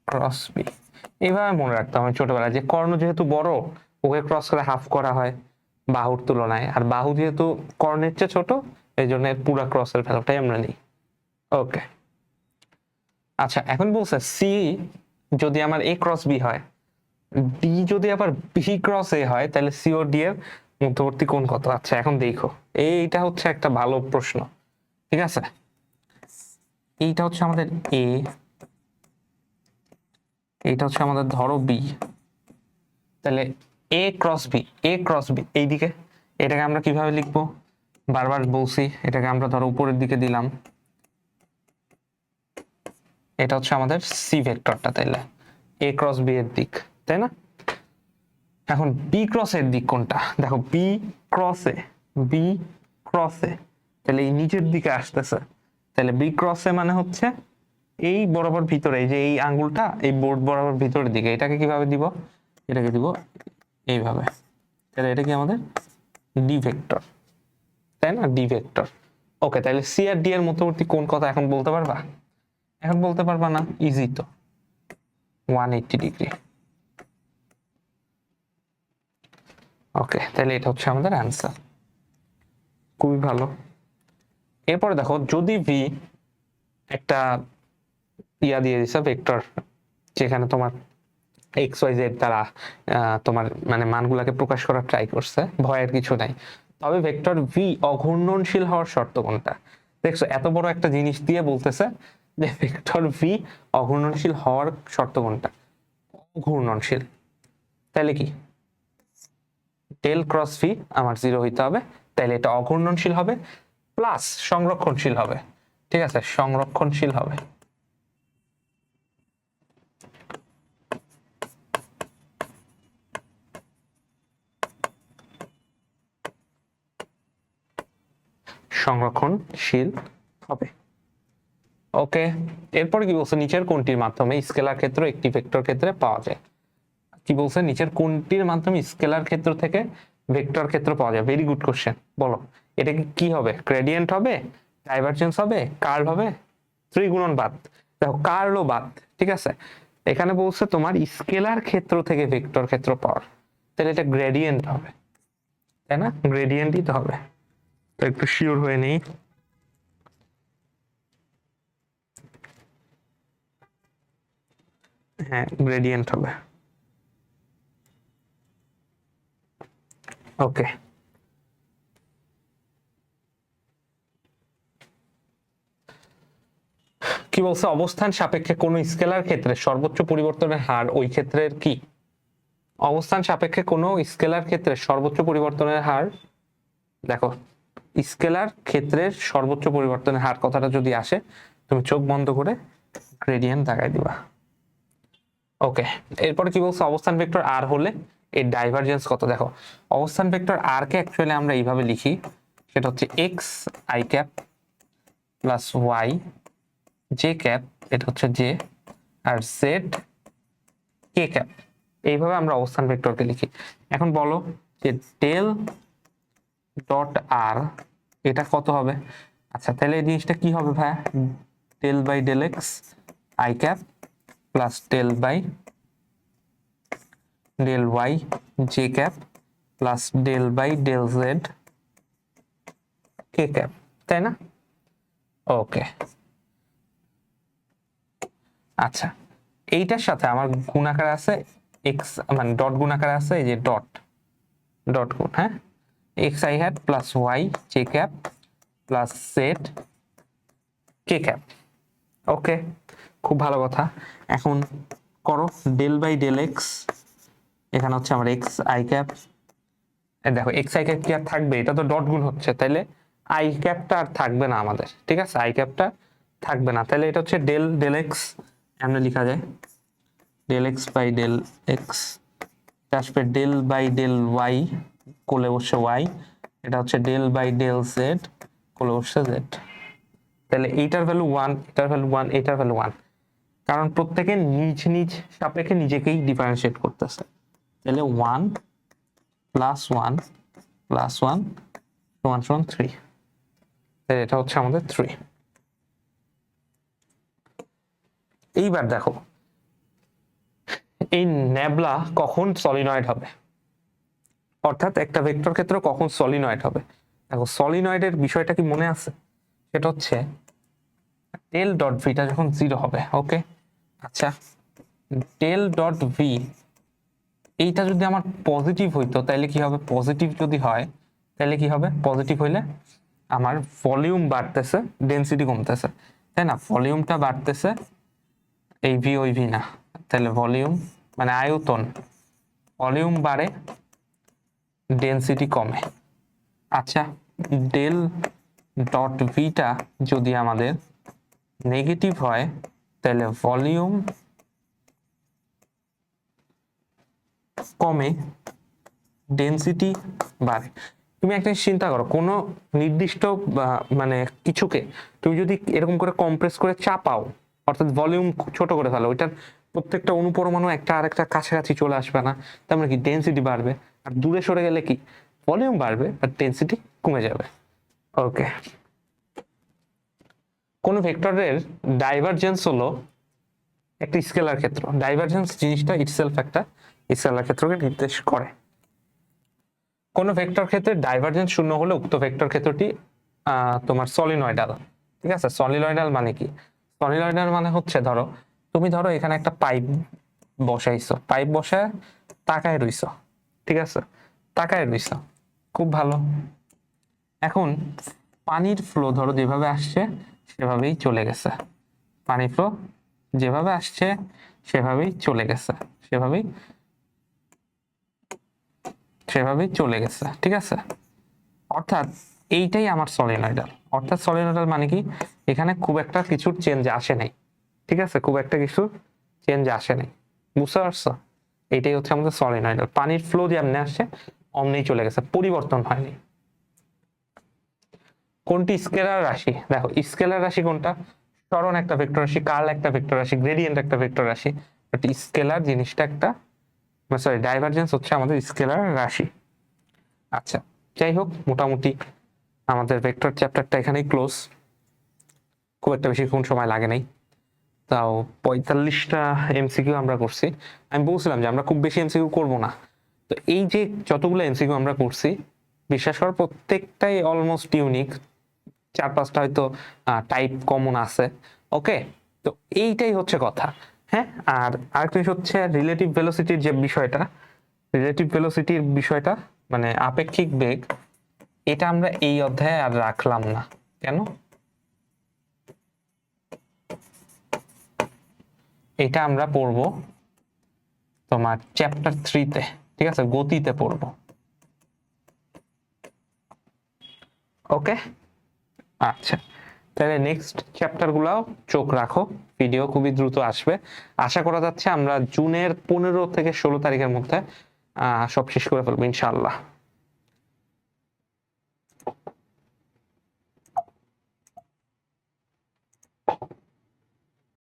cross B. এইভাবে মনে রাখতে হবে ছোটবেলায়, যে কর্ণ যেহেতু বড় ওকে ক্রস করে হাফ করা হয় বাহুর তুলনায়, আর বাহু যেহেতু কর্ণের চেয়ে ছোট এই জন্য পুরা ক্রসের ভ্যালুটাই আমরা নিই। ওকে, আচ্ছা এখন বলছে সি যদি আমার এ ক্রস বি হয়, ডি যদি আবার বি ক্রস এ হয়, তাহলে সি ও ডি এর মধ্যবর্তী কোণ কত? আচ্ছা এখন দেখো, এইটা হচ্ছে একটা ভালো প্রশ্ন, ঠিক আছে? এইটা হচ্ছে আমাদের এ, এইটা হচ্ছে আমাদের ধরো বি, তাহলে এ ক্রস বি, এ ক্রস বি এইদিকে, এটাকে আমরা কিভাবে লিখবো? বারবার বলছি, এটাকে আমরা ধরো উপরের দিকে দিলাম, এটা হচ্ছে আমাদের সি ভেক্টরটা, তাইলে এ ক্রস বি এর দিক, তাই না? এখন বি ক্রস এর দিক কোনটা? দেখো বি ক্রসে, বি ক্রসে, তাহলে এই নিচের দিকে আসতেছে, তাহলে বি ক্রসে মানে হচ্ছে এই বরাবর ভিতরে, এই যে এই আঙ্গুলটা এই বোর্ড বরাবর ভিতরের দিকে, এটাকে কিভাবে দিব? এটাকে দিব এইভাবে, তাহলে এটা কি আমাদের ডি ভেক্টর, তাই না? D vector. ওকে, তাহলে সি আর ডি এর মধ্যবর্তী কোণ কত এখন বলতে পারবা? এখন বলতে পারবা না? ইজি তো, 180 ডিগ্রি। ওকে, তাহলে এটা হচ্ছে আমাদের অ্যান্সার। খুবই ভালো। এরপরে দেখো, যদি ভি একটা ইয়া দিয়ে দিছে ভেক্টর, যেখানে তোমার এক্স ওয়াই জেড দ্বারা তোমার মানে মানগুলাকে প্রকাশ করার ট্রাই করছে, ভয়ের কিছু নাই, তবে ভেক্টর ভি অঘূর্ণনশীল হওয়ার শর্ত কোনটা? দেখছো, এত বড় একটা জিনিস দিয়ে বলতেছে যে ভেক্টর ভি অঘূর্ণনশীল হওয়ার শর্ত কোনটা? অঘূর্ণনশীল। তাহলে কি ডেল ক্রস ভি আমার 0 হইতে হবে, তাহলে এটা অঘূর্ণনশীল হবে প্লাস সংরক্ষণশীল হবে। ঠিক আছে, সংরক্ষণশীল হবে। সংরক্ষণশীল হবে। ওকে, এরপর কি বলছে, নিচের কোনটির মাধ্যমে স্কেলার ক্ষেত্র একটি ভেক্টর ক্ষেত্রে পাওয়া যায়? কি বলছে, নিচের কোনটির মাধ্যমে স্কেলার ক্ষেত্র থেকে ভেক্টর ক্ষেত্র পাওয়া যায়? Very good question. বলো এটা কি হবে? গ্রেডিয়েন্ট হবে, ডাইভারজেন্স হবে, কার্ল হবে, ত্রিগুণন বাদ? দেখো কার্লও বাদ। ঠিক আছে, এখানে বলছে তোমার স্কেলার ক্ষেত্র থেকে ভেক্টর ক্ষেত্র পাওয়ার, তাহলে এটা গ্রেডিয়েন্ট হবে, তাই না? গ্রেডিয়েন্টই তো হবে। তো একটু শিওর হয়ে নেই। হ্যাঁ, গ্রেডিয়েন্ট হবে। ওকে, কি বলছে, অবস্থান সাপেক্ষে কোন স্কেলার ক্ষেত্রে সর্বোচ্চ পরিবর্তনের হার ওই ক্ষেত্রের কি? অবস্থান সাপেক্ষে কোন স্কেলার ক্ষেত্রে সর্বোচ্চ পরিবর্তনের হার, দেখো স্কেলার ক্ষেত্রের সর্বোচ্চ পরিবর্তনের হার কথাটা যদি আসে, তুমি চোখ বন্ধ করে গ্রেডিয়েন্ট দেখাই দিবা। ওকে, এরপর কি বলছে, অবস্থান ভেক্টর আর হলে এর ডাইভারজেন্স কত? দেখো অবস্থান ভেক্টর আর কে অ্যাকচুয়ালি আমরা এইভাবে লিখি, সেটা হচ্ছে X I cap plus Y J cap, এটা হচ্ছে জে, আর জেড কে ক্যাপ। এইভাবে আমরা অবস্থান ভেক্টরকে লিখি। এখন বলো যে ডেল ডট আর এটা কত হবে? আচ্ছা, তাহলে এই জিনিসটা কি হবে ভাইয়া? Del by del X I cap plus del by del Y J cap plus del by del Z K cap, তাই না? ওকে, আচ্ছা, এইটার সাথে আমার গুণাকার আছে এক্স, মানে ডট গুণাকার আছে, এই যে ডট ডট গুণ, হ্যাঁ, X I hat plus Y J cap plus Z K cap. Okay, খুব ভালো কথা। এখন করো ডেল বাই ডেল এক্স, এখানে হচ্ছে আমার এক্স আই ক্যাপ, দেখো এক্স আই ক্যাপ কি আর থাকবে? এটা তো ডট গুণ হচ্ছে, তাহলে আই ক্যাপটা আর থাকবে না আমাদের। ঠিক আছে, আই ক্যাপটা থাকবে না, তাহলে এটা হচ্ছে ডেল ডেল এক্স, এমনি লেখা যায় del X by del X, আসবে ডেল বাই ডেল ওয়াই, কোলে বসছে ওয়াই, এটা হচ্ছে ডেল বাই ডেল জেড, কোলে বসছে জেড। তাহলে এইটার ভ্যালু 1, এটার ভ্যালু 1, এটার ভ্যালু 1, কারণ প্রত্যেকে নিজ নিজ সাপেক্ষে নিজেকেই ডিফারেন্সিয়েট করতেছে। তাহলে 1 প্লাস 1 প্লাস 1 সমান সমান 3, তাহলে এটা হচ্ছে আমাদের 3। এইবার দেখো এই ন্যাবলা কখন সলিনয়েড হবে, অর্থাৎ একটা ভেক্টর ক্ষেত্র কখন সলিনয়েড হবে। দেখো সলিনয়েডের বিষয়টা কি মনে আছে? সেটা হচ্ছে ডেল ডট ভিটা যখন 0 হবে। ওকে, আচ্ছা, ডেল ডট ভি এইটা যদি আমার পজিটিভ হইতো তাহলে কি হবে? পজিটিভ যদি হয় তাহলে কি হবে? পজিটিভ হইলে আমার ভলিউম বাড়তেছে, ডেনসিটি কমতেছে, তাই না? ভলিউমটা বাড়তেছে, এই ভি ওই ভি না, তাহলে ভলিউম মানে আয়তন, ভলিউম বাড়ে, ডেনসিটি কমে। আচ্ছা, ডেল ডট ভিটা যদি আমাদের নেগেটিভ হয় তাহলে ভলিউম কমে, ডেনসিটি বাড়ে। তুমি একটা চিন্তা করো, কোনো নির্দিষ্ট মানে কিছুকে তুমি যদি এরকম করে কম্প্রেস করে চাপাও, অর্থাৎ ভলিউম ছোট করে ফেলো, ওইটার প্রত্যেকটা অনুপরমাণু একটা আরেকটা কাছাকাছি চলে আসবে না, তার মানে কি ডেনসিটি বাড়বে। আর দূরে সরে গেলে কি ভলিউম বাড়বে আর ডেনসিটি কমে যাবে। ওকে, কোন ভেক্টরের ডাইভারজেন্স হলো একটা স্কেলার ক্ষেত্র। ডাইভারজেন্স জিনিসটা ইটসেলফ একটা স্কেলার ক্ষেত্রকে নির্দেশ করে। কোন ভেক্টর ক্ষেত্রে ডাইভারজেন্স শূন্য হলে উক্ত ভেক্টর ক্ষেত্রটি তোমার সলিনয়েডাল। ঠিক আছে, সলিনয়েডাল মানে কি? সলিনয়েডাল মানে হচ্ছে ধরো তুমি ধরো এখানে একটা পাইপ বসাইছো, পাইপ বসায় তাকায় রইছো, ঠিক আছে, তাকায় রইছো, খুব ভালো। এখন পানির ফ্লো ধরো যেভাবে আসছে সেভাবেই চলে গেছে, পানি ফ্লো যেভাবে আসছে সেভাবেই চলে গেছে, সেভাবেই চলে গেছে, ঠিক আছে। অর্থাৎ এইটাই আমার সলিনয়েডাল। অর্থাৎ সলিনয়েডাল মানে কি, এখানে খুব একটা কিছুর চেঞ্জ আসে নাই, ঠিক আছে, খুব একটা কিছুর চেঞ্জ আসে নাই, বুঝতে পারছো? এটাই হচ্ছে আমাদের সলিনয়েডাল। পানির ফ্লো যেমনি আসছে অমনি চলে গেছে, পরিবর্তন হয়নি। কোনটি স্কেলার রাশি? দেখো স্কেলার রাশি কোনটা? সরণ একটা ভেক্টর রাশি, কার্ল একটা ভেক্টর রাশি, গ্রেডিয়েন্ট একটা ভেক্টর রাশি। বাট স্কেলার জিনিসটা একটা, সরি ডাইভারজেন্স হচ্ছে আমাদের স্কেলার রাশি। আচ্ছা, যাই হোক, মোটামুটি আমাদের ভেক্টর চ্যাপ্টারটা এখানেই ক্লোজ। খুব একটা বেশিক্ষণ সময় লাগে নাই, তাও 45টা এমসিকিউ আমরা করছি। আমি বলছিলাম যে আমরা খুব বেশি এমসিকিউ করব না। তো এই যে যতগুলো এমসিকিউ আমরা করছি, বিশ্বাস করো প্রত্যেকটাই অলমোস্ট ইউনিক, 4-5টা হয়তো টাইপ কমন আছে। ওকে, তো এইটাই হচ্ছে কথা। হ্যাঁ, আর আরেকটা জিনিস হচ্ছে রিলেটিভ ভেলোসিটির যে বিষয়টা, রিলেটিভ ভেলোসিটির বিষয়টা মানে আপেক্ষিক বেগ, এটা আমরা এই অধ্যায়ে আর রাখলাম না। কেন? এটা আমরা পড়ব তোমার চ্যাপ্টার 3-তে, ঠিক আছে, গতিতে পড়ব। ওকে, আচ্ছা, তাহলে নেক্সট চ্যাপ্টার গুলাও চোখ রাখো, ভিডিও খুবই দ্রুত আসবে। আশা করা যাচ্ছে আমরা জুনের 15 থেকে 16 তারিখের মধ্যে সব শেষ করে ফেলবো ইনশাআল্লাহ।